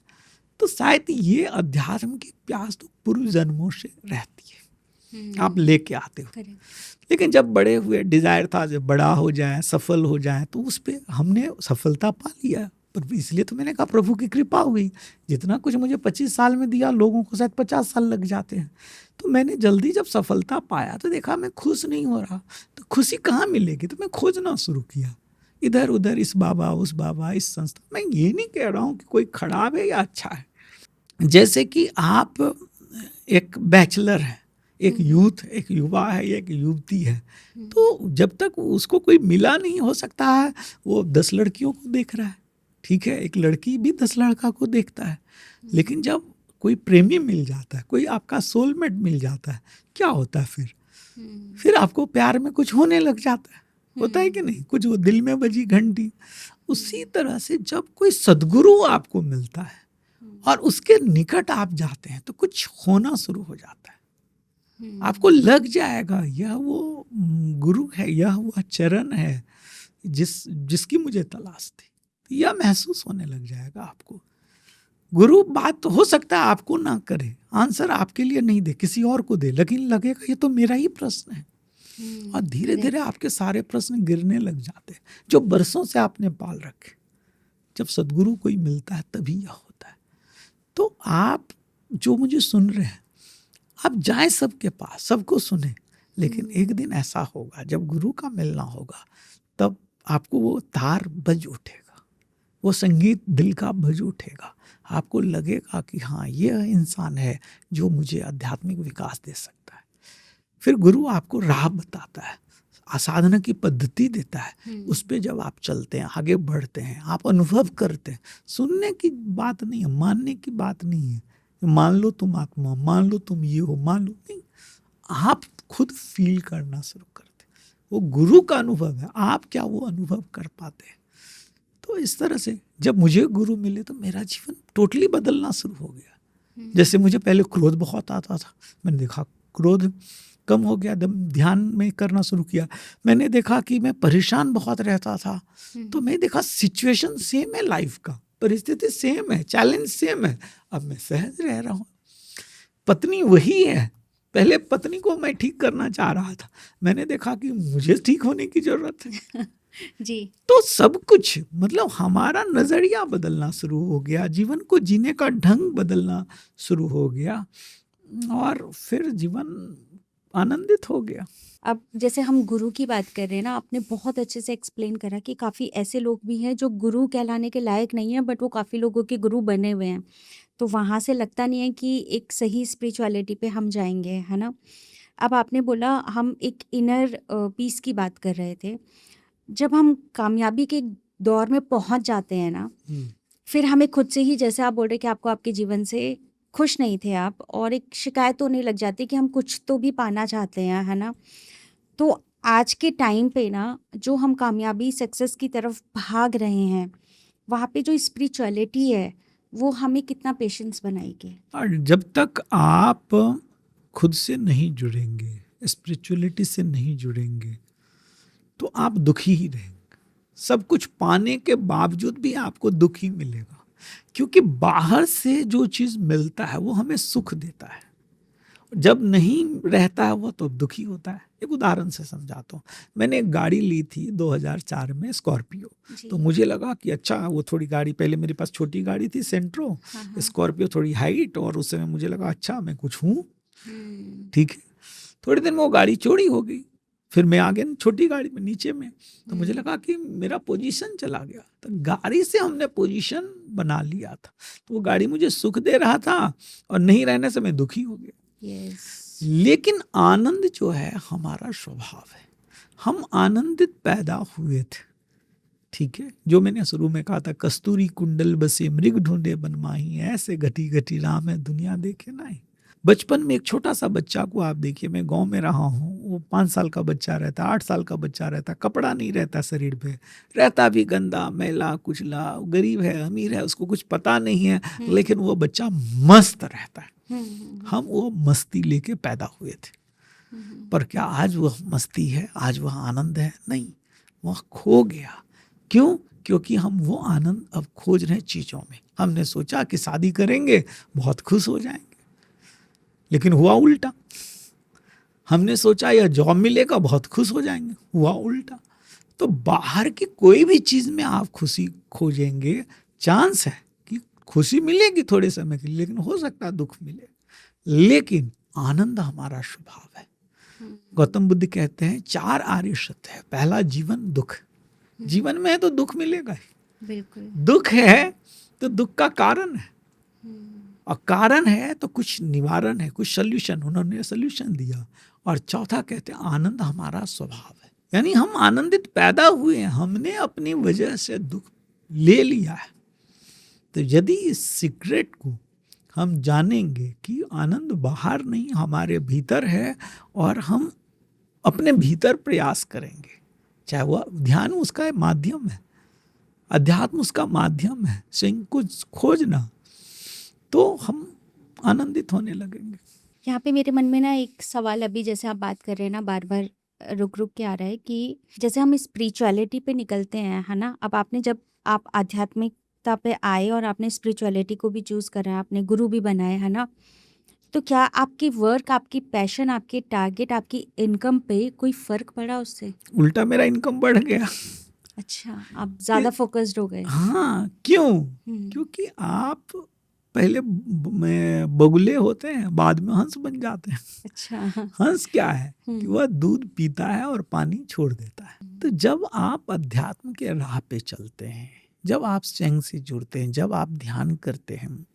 तो शायद ये अध्यात्म की प्यास तो पूर्व जन्मों से रहती है, आप लेके आते हो। लेकिन जब बड़े हुए, डिजायर था जब बड़ा हो जाए, सफल हो जाए, तो उस पे हमने सफलता पा लिया। पर इसलिए तो मैंने कहा प्रभु की कृपा हुई। जितना कुछ मुझे 25 साल में दिया, लोगों को शायद 50 साल लग जाते हैं। तो मैंने जल्दी जब सफलता पाया तो देखा मैं खुश नहीं हो रहा, तो खुशी कहाँ मिलेगी? तो मैं खोजना शुरू किया इधर उधर, इस बाबा उस बाबा, इस संस्था। मैं ये नहीं कह रहा हूँ कि कोई खराब है या अच्छा है। जैसे कि आप एक बैचलर है, एक यूथ, एक युवा है, एक युवती है, तो जब तक उसको कोई मिला नहीं, हो सकता है वो 10 लड़कियों को देख रहा है। ठीक है, एक लड़की भी 10 लड़का को देखता है। लेकिन जब कोई प्रेमी मिल जाता है, कोई आपका सोलमेट मिल जाता है, क्या होता है फिर आपको प्यार में कुछ होने लग जाता है। होता है कि नहीं? कुछ वो दिल में बजी घंटी। उसी तरह से जब कोई सद्गुरु आपको मिलता है और उसके निकट आप जाते हैं तो कुछ होना शुरू हो जाता है। आपको लग जाएगा यह वो गुरु है, यह वह चरण है जिसकी मुझे तलाश थी। यह महसूस होने लग जाएगा आपको। गुरु बात तो हो सकता है आपको ना करे, आंसर आपके लिए नहीं दे, किसी और को दे, लेकिन लगेगा ये तो मेरा ही प्रश्न है। और धीरे धीरे आपके सारे प्रश्न गिरने लग जाते हैं जो बरसों से आपने पाल रखे। जब सद्गुरु कोई मिलता है तभी यह होता है। तो आप जो मुझे सुन रहे हैं, आप जाएं सबके पास, सबको सुने, लेकिन एक दिन ऐसा होगा जब गुरु का मिलना होगा, तब आपको वो तार बज उठेगा, वो संगीत दिल का बज उठेगा। आपको लगेगा कि हाँ, यह इंसान है जो मुझे आध्यात्मिक विकास दे सकता है। फिर गुरु आपको राह बताता है, साधना की पद्धति देता है। उस पे जब आप चलते हैं, आगे बढ़ते हैं, आप अनुभव करते हैं। सुनने की बात नहीं है, मानने की बात नहीं है। मान लो तुम आत्मा, मान लो तुम ये हो, मान लो नहीं, आप खुद फील करना शुरू करते। वो गुरु का अनुभव है, आप क्या वो अनुभव कर पाते हैं? तो इस तरह से जब मुझे गुरु मिले तो मेरा जीवन टोटली बदलना शुरू हो गया। जैसे मुझे पहले क्रोध बहुत आता था, मैंने देखा क्रोध कम हो गया। ध्यान में करना शुरू किया, मैंने देखा कि मैं परेशान बहुत रहता था, तो मैं देखा सिचुएशन सेम है, लाइफ का परिस्थिति सेम है, चैलेंज सेम है, अब मैं सहज रह रहा हूँ। पत्नी वही है, पहले पत्नी को मैं ठीक करना चाह रहा था, मैंने देखा कि मुझे ठीक होने की जरूरत है। जी। तो सब कुछ मतलब हमारा नजरिया बदलना शुरू हो गया, जीवन को जीने का ढंग बदलना शुरू हो गया, और फिर जीवन आनंदित हो गया। अब जैसे हम गुरु की बात कर रहे हैं ना, आपने बहुत अच्छे से एक्सप्लेन करा कि काफ़ी ऐसे लोग भी हैं जो गुरु कहलाने के लायक नहीं है, बट वो काफ़ी लोगों के गुरु बने हुए हैं। तो वहाँ से लगता नहीं है कि एक सही स्पिरिचुअलिटी पे हम जाएंगे, है ना? अब आपने बोला हम एक इनर पीस की बात कर रहे थे। जब हम कामयाबी के दौर में पहुंच जाते हैं ना, फिर हमें खुद से ही, जैसे आप बोल रहे कि आपको आपके जीवन से खुश नहीं थे आप, और एक शिकायत होने लग जाती कि हम कुछ तो भी पाना चाहते हैं, है ना? तो आज के टाइम पे ना, जो हम कामयाबी सक्सेस की तरफ भाग रहे हैं, वहाँ पे जो स्पिरिचुअलिटी है वो हमें कितना पेशेंस बनाएगी। और जब तक आप खुद से नहीं जुड़ेंगे, स्पिरिचुअलिटी से नहीं जुड़ेंगे, तो आप दुखी ही रहेंगे। सब कुछ पाने के बावजूद भी आपको दुख ही मिलेगा, क्योंकि बाहर से जो चीज़ मिलता है वो हमें सुख देता है, जब नहीं रहता है वो तो दुखी होता है। एक उदाहरण से समझाता हूँ। मैंने एक गाड़ी ली थी 2004 में, स्कॉर्पियो। जी। तो मुझे लगा कि अच्छा वो थोड़ी गाड़ी, पहले मेरे पास छोटी गाड़ी थी सेंट्रो, हाँ, हाँ। स्कॉर्पियो थोड़ी हाइट, और उस समय मुझे लगा अच्छा मैं कुछ हूँ, हुँ, ठीक है। थोड़ी देर में वो गाड़ी चौड़ी हो गई, फिर मैं आ गया छोटी गाड़ी में नीचे में, तो मुझे हुँ। लगा कि मेरा पोजीशन चला गया। तो गाड़ी से हमने पोजीशन बना लिया था, तो वो गाड़ी मुझे सुख दे रहा था और नहीं रहने से मैं दुखी हो गया। यस। लेकिन आनंद जो है हमारा स्वभाव है, हम आनंदित पैदा हुए थे, ठीक है। जो मैंने शुरू में कहा था, कस्तूरी कुंडल बसे मृग ढूंढे बनमाही, ऐसे घटी घटी राम है दुनिया देखे नहीं। बचपन में एक छोटा सा बच्चा को आप देखिए, मैं गांव में रहा हूँ, वो 5 साल का बच्चा रहता, 8 साल का बच्चा रहता, कपड़ा नहीं रहता शरीर पे, रहता भी गंदा मैला कुचला, गरीब है अमीर है उसको कुछ पता नहीं है, हुँ, लेकिन वो बच्चा मस्त रहता है। हुँ, हुँ, हुँ, हम वो मस्ती लेके पैदा हुए थे, हुँ, हुँ। पर क्या आज वह मस्ती है, आज वह आनंद है? नहीं, वह खो गया। क्यों? क्योंकि हम वो आनंद अब खोज रहे हैं चीजों में। हमने सोचा कि शादी करेंगे बहुत खुश हो जाएंगे, लेकिन हुआ उल्टा। हमने सोचा यह जॉब मिलेगा बहुत खुश हो जाएंगे, हुआ उल्टा। तो बाहर की कोई भी चीज में आप खुशी खोजेंगे, चांस है कि खुशी मिलेगी थोड़े समय के लिए, लेकिन हो सकता है दुख मिले। लेकिन आनंद हमारा स्वभाव है। हुँ, गौतम बुद्ध कहते हैं 4 आर्य सत्य है। पहला, जीवन दुख। हुँ, जीवन में है तो दुख मिलेगा ही। बिल्कुल। दुख है तो दुख का कारण है, हुँ, और कारण है तो कुछ निवारण है, कुछ सल्यूशन, उन्होंने सल्यूशन दिया। और चौथा कहते हैं आनंद हमारा स्वभाव है, यानी हम आनंदित पैदा हुए हैं, हमने अपनी वजह से दुख ले लिया है। तो यदि इस सीक्रेट को हम जानेंगे कि आनंद बाहर नहीं हमारे भीतर है, और हम अपने भीतर प्रयास करेंगे, चाहे वह ध्यान उसका माध्यम है, अध्यात्म उसका माध्यम है, स्वयं को खोजना, तो हम आनंदित होने लगेंगे। यहाँ पे मेरे मन में ना एक सवाल, अभी जैसे आप बात कर रहे हैं ना, बार-बार रुक-रुक के आ रहा है कि जैसे हम स्पिरिचुअलिटी पे निकलते हैं, है ना? अब आपने जब आप आध्यात्मिकता पे आए और आपने स्पिरिचुअलिटी को भी चूज़ करा, आपने गुरु भी बनाए, है ना? तो क्या आपकी वर्क, आपकी पैशन, आपके टारगेट, आपकी इनकम पे कोई फ़र्क पड़ा उससे? उल्टा मेरा इनकम बढ़ गया। अच्छा, आप ज़्यादा फ़ोकस्ड हो गए। हाँ, क्यों? हुँ, क्योंकि आप पहले में बगुले होते हैं, बाद में हंस बन जाते हैं। अच्छा। हंस क्या है कि हुँ, वह दूध पीता है और पानी छोड़ देता है। तो जब आप अध्यात्म के राह पे चलते हैं, जब आप स्वयं से जुड़ते हैं, जब आप ध्यान करते हैं,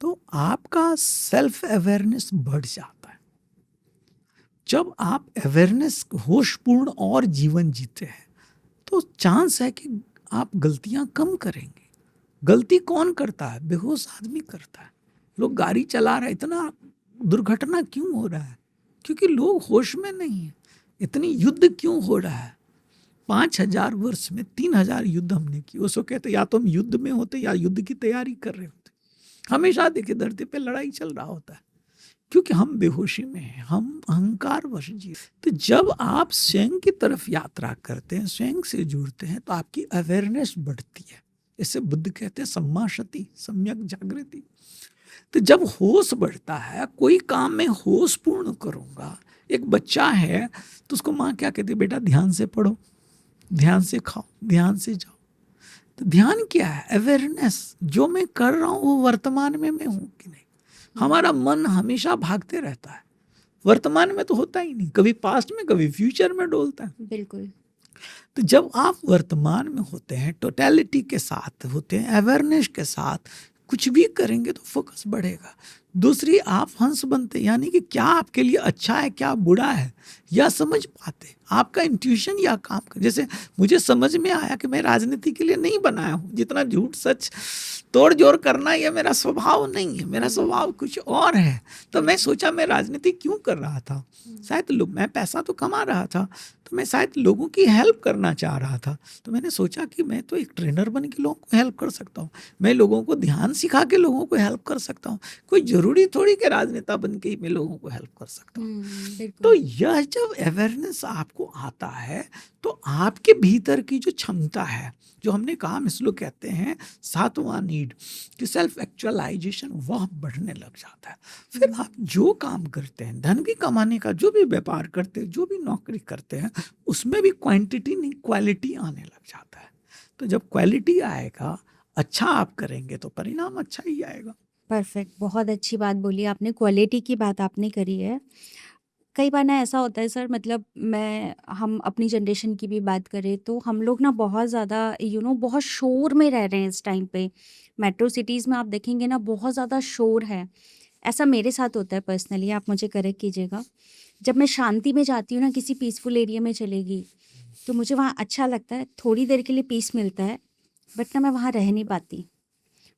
तो आपका सेल्फ अवेयरनेस बढ़ जाता है। जब आप अवेयरनेस, होशपूर्ण और जीवन जीते हैं, तो चांस है कि आप गलतियां कम करेंगे। गलती कौन करता है? बेहोश आदमी करता है। लोग गाड़ी चला रहे, इतना दुर्घटना क्यों हो रहा है? क्योंकि लोग होश में नहीं है। इतनी युद्ध क्यों हो रहा है? 5,000 वर्ष में 3,000 युद्ध हमने किए। उसको कहते या तो हम युद्ध में होते या युद्ध की तैयारी कर रहे होते। हमेशा देखिए धरती पे लड़ाई चल रहा होता है, क्योंकि हम बेहोशी में हैं, हम अहंकार वश जी। तो जब आप स्वयं की तरफ यात्रा करते हैं, स्वयं से जुड़ते हैं, तो आपकी अवेयरनेस बढ़ती है। इसे बुद्ध कहते हैं सम्मा सति, सम्यक जागृति। तो जब होश बढ़ता है, कोई काम में होश पूर्ण करूंगा। एक बच्चा है तो उसको माँ क्या कहती है? बेटा ध्यान से पढ़ो, ध्यान से खाओ, ध्यान से जाओ। तो ध्यान क्या है? अवेयरनेस। जो मैं कर रहा हूं वो वर्तमान में मैं हूं कि नहीं। हमारा मन हमेशा भागते रहता है, वर्तमान में तो होता ही नहीं, कभी पास्ट में कभी फ्यूचर में डोलता है। बिल्कुल। तो जब आप वर्तमान में होते हैं, टोटलिटी के साथ होते हैं, अवेयरनेस के साथ कुछ भी करेंगे तो फोकस बढ़ेगा। दूसरी, आप हंस बनते, यानी कि क्या आपके लिए अच्छा है क्या बुरा है या समझ पाते। आपका इंट्यूशन या काम कर, जैसे मुझे समझ में आया कि मैं राजनीति के लिए नहीं बनाया हूँ। जितना झूठ सच तोड़ जोड़ करना यह मेरा स्वभाव नहीं है, मेरा स्वभाव कुछ और है। तो मैं सोचा मैं राजनीति क्यों कर रहा था? शायद लोग, मैं पैसा तो कमा रहा था, तो मैं शायद लोगों की हेल्प करना चाह रहा था। तो मैंने सोचा कि मैं तो एक ट्रेनर बन के लोगों को हेल्प कर सकता हूँ, मैं लोगों को ध्यान सिखा के लोगों को हेल्प कर सकता हूँ। कोई जरूरी थोड़ी कि राजनेता बन के ही मैं लोगों को हेल्प कर सकता हूँ। तो बिल्कुल। यह जब अवेयरनेस आपको आता है तो आपके भीतर की जो क्षमता है, जो हमने कहा, हम इसको कहते हैं 7वां नीड कि सेल्फ एक्चुअलाइजेशन, वह बढ़ने लग जाता है। फिर आप जो काम करते हैं, धन भी कमाने का, जो भी व्यापार करते हैं, जो भी नौकरी करते हैं, उसमें भी क्वांटिटी नहीं क्वालिटी आने लग जाता है। तो जब क्वालिटी आएगा, अच्छा आप करेंगे तो परिणाम अच्छा ही आएगा। परफेक्ट, बहुत अच्छी बात बोली आपने, क्वालिटी की बात आपने करी है। कई बार ना ऐसा होता है सर, मतलब हम अपनी जनरेशन की भी बात करें तो हम लोग ना बहुत ज़्यादा बहुत शोर में रह रहे हैं इस टाइम पे। मेट्रो सिटीज़ में आप देखेंगे ना बहुत ज़्यादा शोर है। ऐसा मेरे साथ होता है पर्सनली, आप मुझे करेक्ट कीजिएगा। जब मैं शांति में जाती हूँ ना, किसी पीसफुल एरिया में चलेगी, तो मुझे वहाँ अच्छा लगता है, थोड़ी देर के लिए पीस मिलता है, बट ना मैं वहाँ रह नहीं पाती।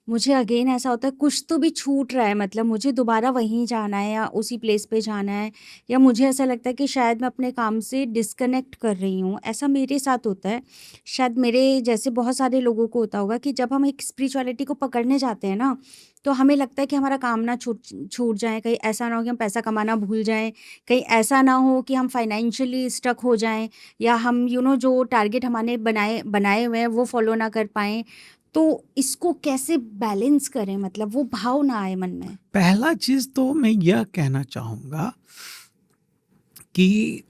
मुझे अगेन ऐसा होता है कुछ तो भी छूट रहा है, मतलब मुझे दोबारा वहीं जाना है या उसी प्लेस पे जाना है, या मुझे ऐसा लगता है कि शायद मैं अपने काम से डिस्कनेक्ट कर रही हूँ। ऐसा मेरे साथ होता है, शायद मेरे जैसे बहुत सारे लोगों को होता होगा कि जब हम एक स्पिरिचुअलिटी को पकड़ने जाते हैं ना, तो हमें लगता है कि हमारा काम ना छूट छूट जाए, कहीं ऐसा ना हो कि हम पैसा कमाना भूल जाएं, कहीं ऐसा ना हो कि हम फाइनेंशियली स्टक हो जाएं, या हम जो टारगेट हमारे बनाए बनाए हुए हैं वो फॉलो ना कर पाएं। तो इसको कैसे बैलेंस करें, मतलब वो भाव ना आए मन में? पहला चीज तो मैं यह कहना चाहूंगा कि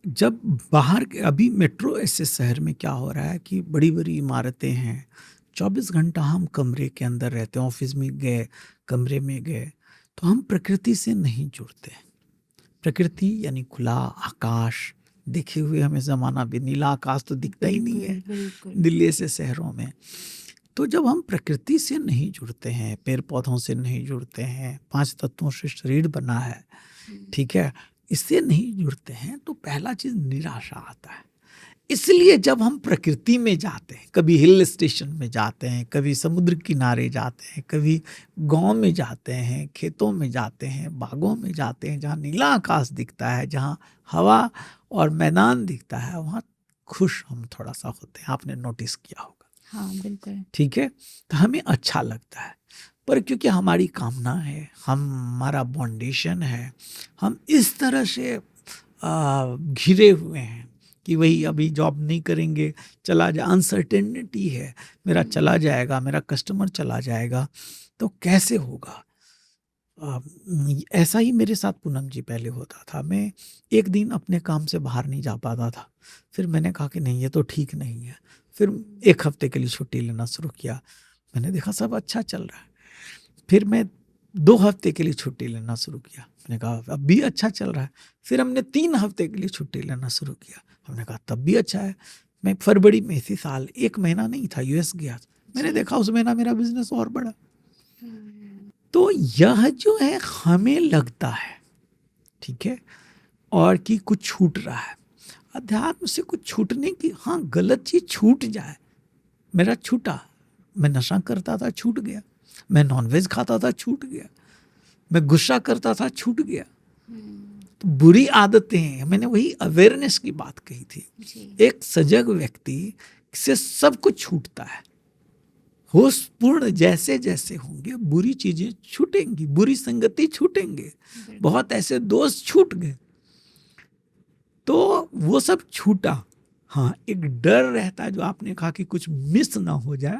जब बाहर अभी मेट्रो ऐसे शहर में क्या हो रहा है कि बड़ी बड़ी इमारतें हैं, 24 घंटा हम कमरे के अंदर रहते हैं, ऑफिस में गए, कमरे में गए, तो हम प्रकृति से नहीं जुड़ते। प्रकृति यानी खुला आकाश देखे हुए हमें जमाना भी, नीला आकाश तो दिखता ही नहीं है बिल्कुल, बिल्कुल। दिल्ली ऐसे शहरों में। तो जब हम प्रकृति से नहीं जुड़ते हैं, पेड़ पौधों से नहीं जुड़ते हैं, 5 तत्वों से शरीर बना है, ठीक है, इससे नहीं जुड़ते हैं, तो पहला चीज निराशा आता है। इसलिए जब हम प्रकृति में जाते हैं, कभी हिल स्टेशन में जाते हैं, कभी समुद्र किनारे जाते हैं, कभी गांव में जाते हैं, खेतों में जाते हैं, बागों में जाते हैं, जहाँ नीला आकाश दिखता है, जहाँ हवा और मैदान दिखता है, वहाँ खुश हम थोड़ा सा होते हैं। आपने नोटिस किया होगा, हाँ, बिल्कुल। ठीक है, तो हमें अच्छा लगता है। पर क्योंकि हमारी कामना है, हमारा बॉन्डेशन है, हम इस तरह से घिरे हुए हैं कि वही अभी जॉब नहीं करेंगे, चला जा, अनसर्टेनिटी है, मेरा चला जाएगा, मेरा कस्टमर चला जाएगा, तो कैसे होगा। अ, ऐसा ही मेरे साथ पूनम जी पहले होता था। मैं एक दिन अपने काम से बाहर नहीं जा पाता था, फिर मैंने कहा कि नहीं, ये तो ठीक नहीं है। फिर 1 हफ्ते के लिए छुट्टी लेना शुरू किया, मैंने देखा सब अच्छा चल रहा है। फिर मैं 2 हफ्ते के लिए छुट्टी लेना शुरू किया, मैंने कहा अब भी अच्छा चल रहा है। फिर हमने 3 हफ्ते के लिए छुट्टी लेना शुरू किया, हमने कहा तब भी अच्छा है। मैं फरवरी में इसी साल 1 महीना नहीं था यूएस गया, मैंने देखा उस महीना मेरा बिजनेस और बढ़ा। तो यह जो है हमें लगता है, ठीक है, और कि कुछ छूट रहा है। अध्यात्म से कुछ छूटने की, हाँ, गलत चीज छूट जाए, मेरा छूटा। मैं नशा करता था, छूट गया। मैं नॉनवेज खाता था, छूट गया। मैं गुस्सा करता था, छूट गया। तो बुरी आदतें हैं, मैंने वही अवेयरनेस की बात कही थी। एक सजग व्यक्ति से सब कुछ छूटता है। होशपूर्ण जैसे जैसे होंगे, बुरी चीजें छूटेंगी, बुरी संगति छूटेंगे, बहुत ऐसे दोस्त छूट गए, तो वो सब छूटा। हाँ, एक डर रहता है, जो आपने कहा कि कुछ मिस ना हो जाए।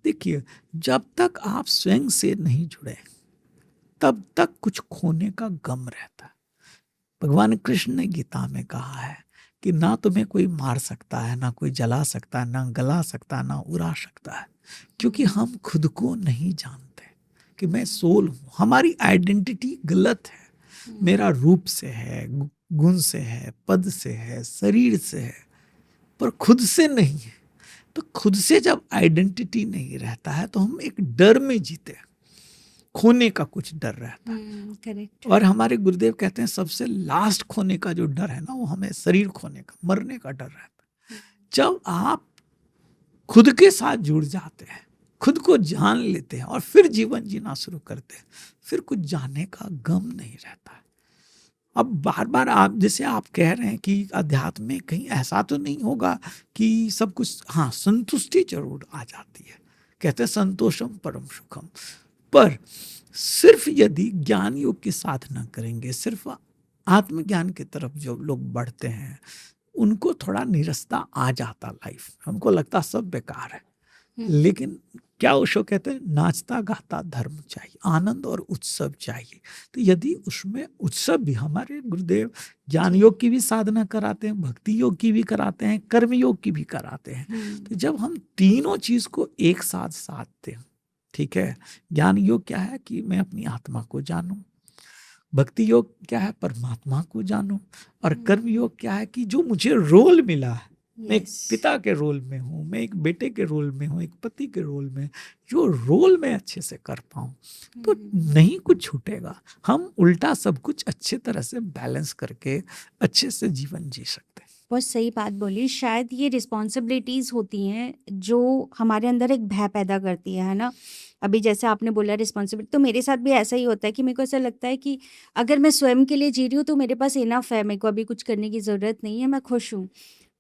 देखिए, जब तक आप स्वयं से नहीं जुड़े, तब तक कुछ खोने का गम रहता है। भगवान कृष्ण ने गीता में कहा है कि ना तुम्हें कोई मार सकता है, ना कोई जला सकता है, ना गला सकता है, ना उड़ा सकता है, क्योंकि हम खुद को नहीं जानते कि मैं सोल हूं। हमारी आइडेंटिटी गलत है, मेरा रूप से है, गुण से है, पद से है, शरीर से है, पर खुद से नहीं है। तो खुद से जब आइडेंटिटी नहीं रहता है, तो हम एक डर में जीते हैं, खोने का कुछ डर रहता है। करेक्ट। और हमारे गुरुदेव कहते हैं सबसे लास्ट खोने का जो डर है ना, वो हमें शरीर खोने का, मरने का डर रहता है। जब आप खुद के साथ जुड़ जाते हैं, खुद को जान लेते हैं और फिर जीवन जीना शुरू करते हैं, फिर कुछ जाने का गम नहीं रहता है। अब बार बार आप, जैसे आप कह रहे हैं कि अध्यात्म में कहीं ऐसा तो नहीं होगा कि सब कुछ, हाँ, संतुष्टि जरूर आ जाती है, कहते हैं संतोषम परम सुखम, पर सिर्फ यदि ज्ञान योग की साधना करेंगे, सिर्फ आत्मज्ञान की तरफ जो लोग बढ़ते हैं, उनको थोड़ा निरस्ता आ जाता लाइफ में, उनको लगता सब बेकार है। लेकिन क्या ओशो कहते हैं, नाचता गाता धर्म चाहिए, आनंद और उत्सव चाहिए। तो यदि उसमें उत्सव भी, हमारे गुरुदेव ज्ञान जी। योग की भी साधना कराते हैं, भक्ति योग की भी कराते हैं, कर्म योग की भी कराते हैं। तो जब हम तीनों चीज को एक साथ साधते हैं, ठीक है, ज्ञान योग क्या है कि मैं अपनी आत्मा को जानूं, भक्ति योग क्या है परमात्मा को जानूं, और कर्म योग क्या है कि जो मुझे रोल मिला है, मैं एक यस। पिता के रोल में हूँ, मैं एक बेटे के रोल में हूँ, एक पति के रोल में, जो रोल मैं अच्छे से कर पाऊँ, तो नहीं कुछ छूटेगा। हम उल्टा सब कुछ अच्छे तरह से बैलेंस करके अच्छे से जीवन जी सकते हैं। बहुत सही बात बोली। शायद ये रिस्पॉन्सिबिलिटीज़ होती हैं जो हमारे अंदर एक भय पैदा करती है ना? अभी जैसे आपने बोला रिस्पॉन्सिबिलिटी, तो मेरे साथ भी ऐसा ही होता है कि मेरे को ऐसा लगता है कि अगर मैं स्वयं के लिए जी रही हूँ तो मेरे पास इनफ है, मेरे को अभी कुछ करने की ज़रूरत नहीं है, मैं खुश हूँ।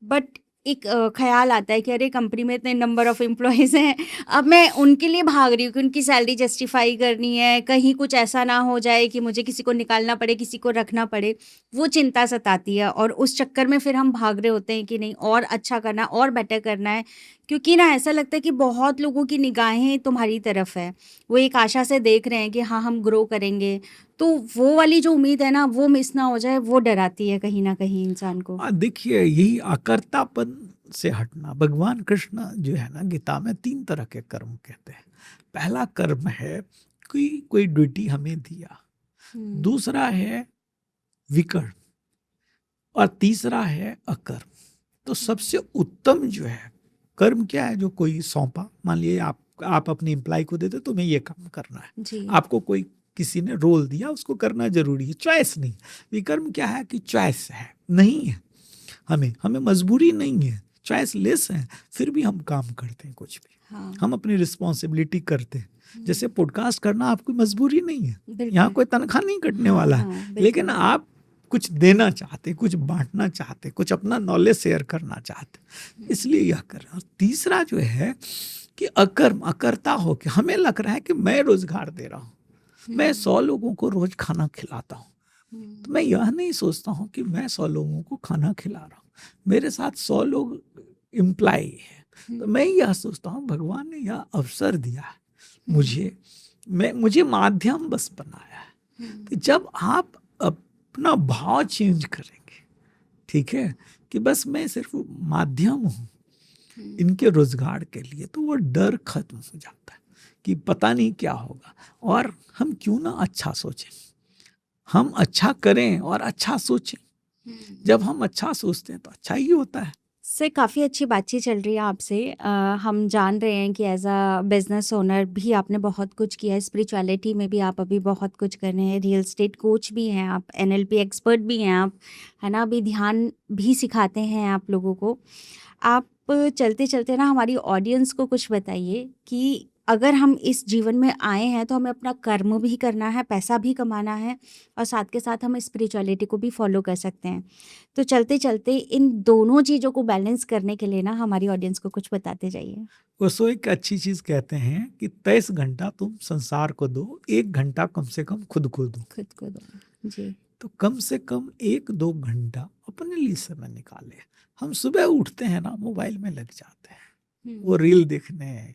बट एक ख़्याल आता है कि अरे कंपनी में इतने नंबर ऑफ़ एम्प्लॉइज़ हैं, अब मैं उनके लिए भाग रही हूँ कि उनकी सैलरी जस्टिफ़ाई करनी है, कहीं कुछ ऐसा ना हो जाए कि मुझे किसी को निकालना पड़े, किसी को रखना पड़े, वो चिंता सताती है और उस चक्कर में फिर हम भाग रहे होते हैं कि नहीं और अच्छा करना है और बेटर करना है। क्योंकि ना ऐसा लगता है कि बहुत लोगों की निगाहें तुम्हारी तरफ है, वो एक आशा से देख रहे हैं कि हाँ, हम ग्रो करेंगे, तो वो वाली जो उम्मीद है ना, वो मिस ना हो जाए, वो डराती है कहीं न कहीं इंसान को। देखिए, यही अकर्तापन से हटना, भगवान कृष्ण जो है ना गीता में 3 तरह के कर्म कहते हैं। पहला कर्म है कि कोई ड्यूटी हमें दिया, दूसरा है विकर्म, और तीसरा है अकर्म। तो सबसे उत्तम जो है कर्म क्या है, जो कोई सौंपा, मान लिए आप अपने एम्प्लॉय को देते तुम्हें ये काम करना है, जी। आपको कोई किसी ने रोल दिया, उसको करना जरूरी है, चॉइस नहीं। विकर्म क्या है कि चॉइस है, नहीं है, हमें मजबूरी नहीं है, चॉइस लेस है, फिर भी हम काम करते हैं कुछ भी, हाँ। हम अपनी रिस्पॉन्सिबिलिटी करते हैं। जैसे पॉडकास्ट करना आपकी मजबूरी नहीं है, यहाँ बिल्कुल। कोई तनख्वाह नहीं कटने हाँ, वाला है, हाँ, लेकिन बिल्कुल। आप कुछ देना चाहते, कुछ बांटना चाहते, कुछ अपना नॉलेज शेयर करना चाहते, इसलिए यह कर रहे हैं। और तीसरा जो है कि अकर्म, अकर्ता हो के हमें लग रहा है कि मैं रोजगार दे रहा हूँ, मैं 100 लोगों को रोज खाना खिलाता हूँ, तो मैं यह नहीं सोचता हूँ कि मैं 100 लोगों को खाना खिला रहा हूँ, मेरे साथ 100 लोग इम्प्लाई है, तो मैं यह सोचता हूँ भगवान ने यह अवसर दिया है मुझे माध्यम बस बनाया है। तो जब आप अपना भाव चेंज करेंगे, ठीक है, कि बस मैं सिर्फ माध्यम हूँ इनके रोजगार के लिए, तो वो डर खत्म हो जाता है कि पता नहीं क्या होगा। और हम क्यों ना अच्छा सोचें, हम अच्छा करें और अच्छा सोचें। जब हम अच्छा सोचते हैं तो अच्छा ही होता है। सर, काफ़ी अच्छी बातचीत चल रही है आपसे। हम जान रहे हैं कि एज़ अ बिज़नेस ओनर भी आपने बहुत कुछ किया है, स्पिरिचुअलिटी में भी आप अभी बहुत कुछ कर रहे हैं, रियल एस्टेट कोच भी हैं आप, एनएलपी एक्सपर्ट भी हैं आप, है ना? अभी ध्यान भी सिखाते हैं आप लोगों को। आप चलते-चलते ना हमारी ऑडियंस को कुछ बताइए कि अगर हम इस जीवन में आए हैं तो हमें अपना कर्म भी करना है, पैसा भी कमाना है और साथ के साथ हम स्पिरिचुअलिटी को भी फॉलो कर सकते हैं। तो चलते-चलते इन दोनों चीज़ों को बैलेंस करने के लिए ना हमारी ऑडियंस को कुछ बताते जाइए। उसको एक अच्छी चीज कहते हैं कि 23 घंटा तुम संसार को दो, 1 घंटा कम से कम खुद को दो। खुद को दो। जी। तो कम से कम 1-2 घंटा अपने लिए समय निकाले। हम सुबह उठते हैं ना, मोबाइल में लग जाते हैं, वो रील देखने,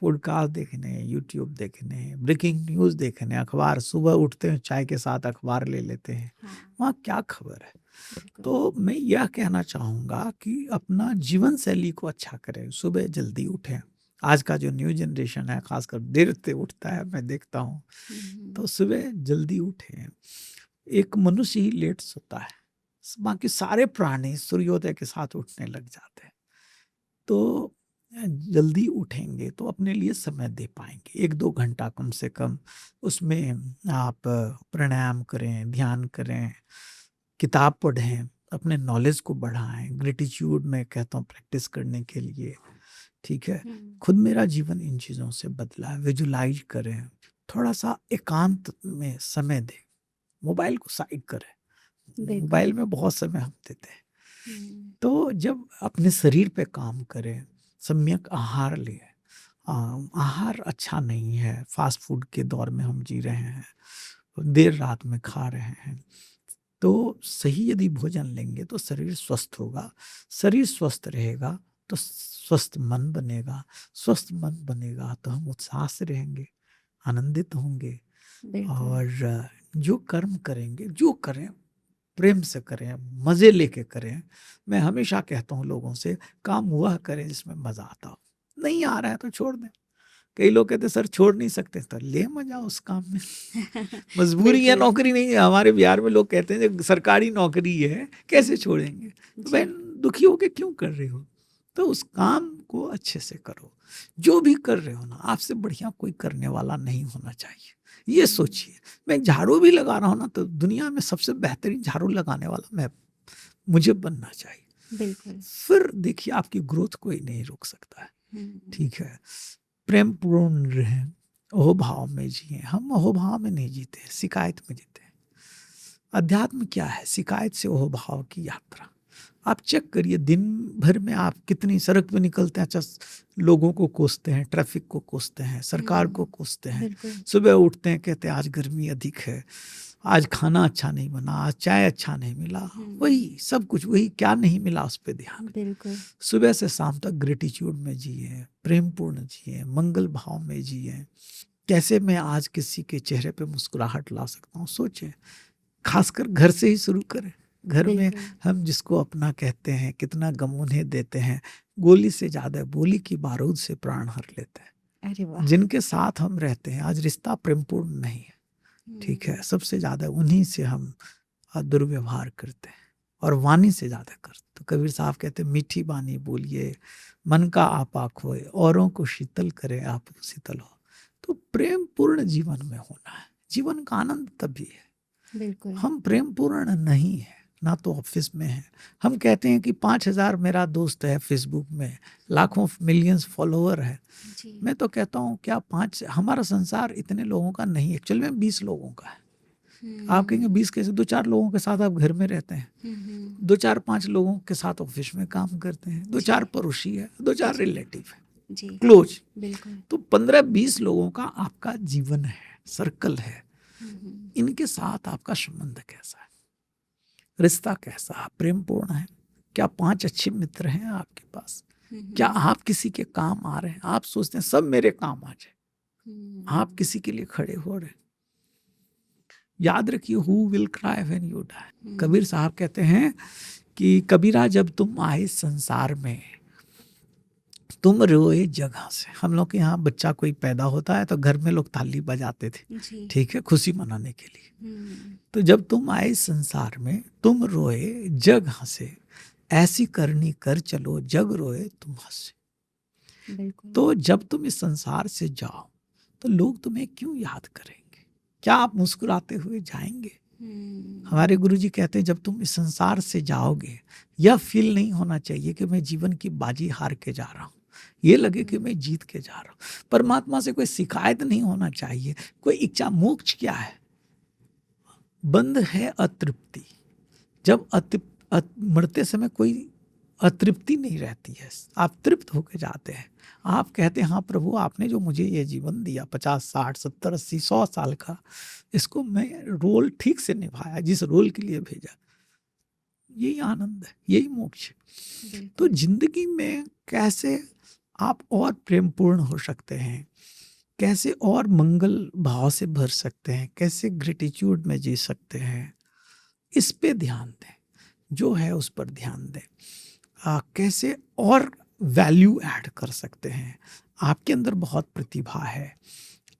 पॉडकास्ट देखने, यूट्यूब देखने, ब्रेकिंग न्यूज़ देखने, अखबार, सुबह उठते हैं चाय के साथ अखबार ले लेते हैं, हाँ, वहाँ क्या खबर है। बिल्कुल। तो मैं यह कहना चाहूँगा कि अपना जीवन शैली को अच्छा करें, सुबह जल्दी उठें। आज का जो न्यू जनरेशन है खासकर देर से उठता है, मैं देखता हूँ, तो सुबह जल्दी उठें। एक मनुष्य ही लेट सोता है, बाकी सारे प्राणी सूर्योदय के साथ उठने लग जाते हैं। तो जल्दी उठेंगे तो अपने लिए समय दे पाएंगे, 1-2 घंटा कम से कम। उसमें आप प्राणायाम करें, ध्यान करें, किताब पढ़ें, अपने नॉलेज को बढ़ाएं, ग्रेटिट्यूड मैं कहता हूँ प्रैक्टिस करने के लिए, ठीक है। खुद मेरा जीवन इन चीज़ों से बदला है, विजुलाइज करें, थोड़ा सा एकांत में समय दें, मोबाइल को साइड करें, बिल्कुल। मोबाइल में बहुत समय हम देते हैं। तो जब अपने शरीर पे काम करें, सम्यक आहार लें, आहार अच्छा नहीं है, फास्ट फूड के दौर में हम जी रहे हैं, देर रात में खा रहे हैं। तो सही यदि भोजन लेंगे तो शरीर स्वस्थ होगा, शरीर स्वस्थ रहेगा तो स्वस्थ मन बनेगा, स्वस्थ मन बनेगा तो हम उत्साह से रहेंगे, आनंदित होंगे बिल्कुल। और जो कर्म करेंगे, जो करें प्रेम से करें, मज़े लेके करें। मैं हमेशा कहता हूँ लोगों से, काम वह करें जिसमें मज़ा आता हो, नहीं आ रहा है तो छोड़ दें। कई लोग कहते हैं सर छोड़ नहीं सकते, तो ले मज़ा उस काम में। मजबूरी है, बिल्कुल। नौकरी नहीं है। हमारे बिहार में लोग कहते हैं जो सरकारी नौकरी है कैसे छोड़ेंगे, तो जी। बहन दुखी होके क्यों कर रहे हो, तो उस काम को अच्छे से करो। जो भी कर रहे हो ना, आपसे बढ़िया कोई करने वाला नहीं होना चाहिए, ये सोचिए। मैं झाड़ू भी लगा रहा हूँ ना, तो दुनिया में सबसे बेहतरीन झाड़ू लगाने वाला मुझे बनना चाहिए। बिल्कुल। फिर देखिए आपकी ग्रोथ कोई नहीं रोक सकता है। हुँ। ठीक है, प्रेम पूर्ण रहें, अहोभाव में जिए। हम अहोभाव में नहीं जीते, शिकायत में जीते हैं। अध्यात्म क्या है? शिकायत से अहोभाव की यात्रा। आप चेक करिए, दिन भर में आप कितनी सड़क पे निकलते हैं, अच्छा लोगों को कोसते हैं, ट्रैफिक को कोसते हैं, सरकार को कोसते हैं। बिल्कुल। सुबह उठते हैं, कहते हैं आज गर्मी अधिक है, आज खाना अच्छा नहीं बना, आज चाय अच्छा नहीं मिला। वही सब कुछ, वही क्या नहीं मिला उस पे ध्यान। बिल्कुल। सुबह से शाम तक ग्रेटिट्यूड में जिए, प्रेम पूर्ण जिए, मंगल भाव में जिए। कैसे मैं आज किसी के चेहरे पे मुस्कुराहट ला सकता हूँ, सोचें। खासकर घर से ही शुरू करें। घर में बिल्कुल। हम जिसको अपना कहते हैं, कितना गम उन्हें देते हैं। गोली से ज़्यादा बोली की बारूद से प्राण हर लेते हैं। अरे वाह! जिनके साथ हम रहते हैं, आज रिश्ता प्रेमपूर्ण नहीं है, ठीक है, सबसे ज़्यादा उन्हीं से हम दुर्व्यवहार करते हैं और वाणी से ज़्यादा करते। तो कबीर साहब कहते हैं, मीठी बानी बोलिए, मन का आपा खोए, औरों को शीतल करे, आप शीतल हो। तो प्रेम पूर्ण जीवन में होना है। जीवन का आनंद तभी है। बिल्कुल। हम प्रेम पूर्ण नहीं है, ना तो ऑफिस में है। हम कहते हैं कि 5,000 मेरा दोस्त है फेसबुक में, लाखों मिलियंस फॉलोअर है। जी। मैं तो कहता हूँ क्या पाँच, हमारा संसार इतने लोगों का नहीं, एक्चुअल में 20 लोगों का है। आप कहेंगे 20 कैसे? 2-4 लोगों के साथ आप घर में रहते हैं, 2-4-5 लोगों के साथ ऑफिस में काम करते हैं, 2-4 पड़ोसी है, 2-4 जी। रिलेटिव है, जी। क्लोज। बिल्कुल। तो 15-20 लोगों का आपका जीवन है, सर्कल है। इनके साथ आपका संबंध कैसा है, रिश्ता कैसा है, प्रेमपूर्ण है? क्या 5 अच्छे मित्र हैं आपके पास? क्या आप किसी के काम आ रहे हैं? आप सोचते हैं सब मेरे काम आ जाए, आप किसी के लिए खड़े हो रहे हैं? याद रखिए, who will cry when you die. Kabir Sahab कहते हैं कि कबीरा जब तुम आए संसार में, तुम रोए जगह से। हम लोग के यहाँ बच्चा कोई पैदा होता है तो घर में लोग ताली बजाते थे, जी। ठीक है, खुशी मनाने के लिए। तो जब तुम आए संसार में, तुम रोए जग हंसे, ऐसी करनी कर चलो जग रोए तुम हंसे। बिल्कुल। तो जब तुम इस संसार से जाओ तो लोग तुम्हें क्यों याद करेंगे? क्या आप मुस्कुराते हुए जाएंगे? हमारे गुरुजी कहते हैं जब तुम इस संसार से जाओगे, यह फील नहीं होना चाहिए कि मैं जीवन की बाजी हार के जा रहा हूँ, ये लगे कि मैं जीत के जा रहा हूँ। परमात्मा से कोई शिकायत नहीं होना चाहिए, कोई इच्छा। मोक्ष क्या है? बंध है अतृप्ति। जब मरते समय कोई अतृप्ति नहीं रहती है, आप तृप्त होकर जाते हैं। आप कहते हैं हाँ प्रभु, आपने जो मुझे ये जीवन दिया 50, 60, 70, 80, 100 साल का, इसको मैं रोल ठीक से निभाया, जिस रोल के लिए भेजा। यही आनंद है, यही मोक्ष है। तो जिंदगी में कैसे आप और प्रेमपूर्ण हो सकते हैं, कैसे और मंगल भाव से भर सकते हैं, कैसे ग्रेटिट्यूड में जी सकते हैं, इस पे ध्यान दें। जो है उस पर ध्यान दें। कैसे और वैल्यू ऐड कर सकते हैं। आपके अंदर बहुत प्रतिभा है,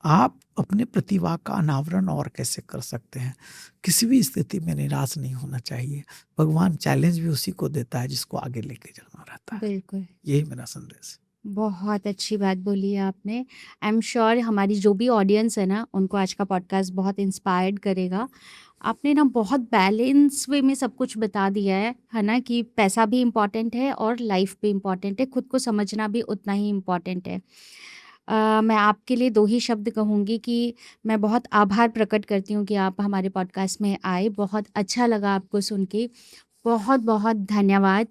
आप अपने प्रतिभा का अनावरण और कैसे कर सकते हैं। किसी भी स्थिति में निराश नहीं होना चाहिए। भगवान चैलेंज भी उसी को देता है जिसको आगे लेके जाना रहता है। बिल्कुल। यही मेरा संदेश है। बहुत अच्छी बात बोली है आपने। आई एम श्योर हमारी जो भी ऑडियंस है ना, उनको आज का पॉडकास्ट बहुत इंस्पायर्ड करेगा। आपने ना बहुत बैलेंस वे में सब कुछ बता दिया है ना, कि पैसा भी इम्पोर्टेंट है और लाइफ भी इम्पोर्टेंट है, खुद को समझना भी उतना ही इम्पोर्टेंट है। मैं आपके लिए 2 ही शब्द कहूँगी कि मैं बहुत आभार प्रकट करती हूँ कि आप हमारे पॉडकास्ट में आए। बहुत अच्छा लगा आपको सुन के। बहुत-बहुत धन्यवाद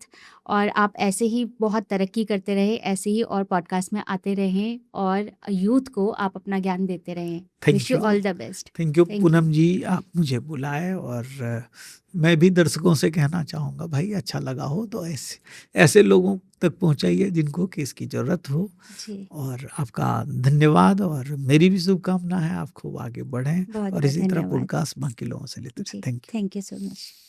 और आप ऐसे ही बहुत तरक्की करते रहें, ऐसे ही और पॉडकास्ट में आते रहें और यूथ को आप अपना ज्ञान देते रहें। Thank wish you you. All the best. Thank you thank you. Poonam ji, आप मुझे बुलाए और मैं भी दर्शकों से कहना चाहूँगा भाई अच्छा लगा हो तो ऐसे ऐसे लोगों तक पहुँचाइए जिनको कि इसकी ज़रूरत हो। जी, और आपका धन्यवाद और मेरी भी शुभकामना है आप खूब आगे बढ़ें और बहुत-बहुत इसी तरह धन्यवाद। पॉडकास्ट बाकी लोगों से लेते जी, रहें। Thank you. Thank you so much.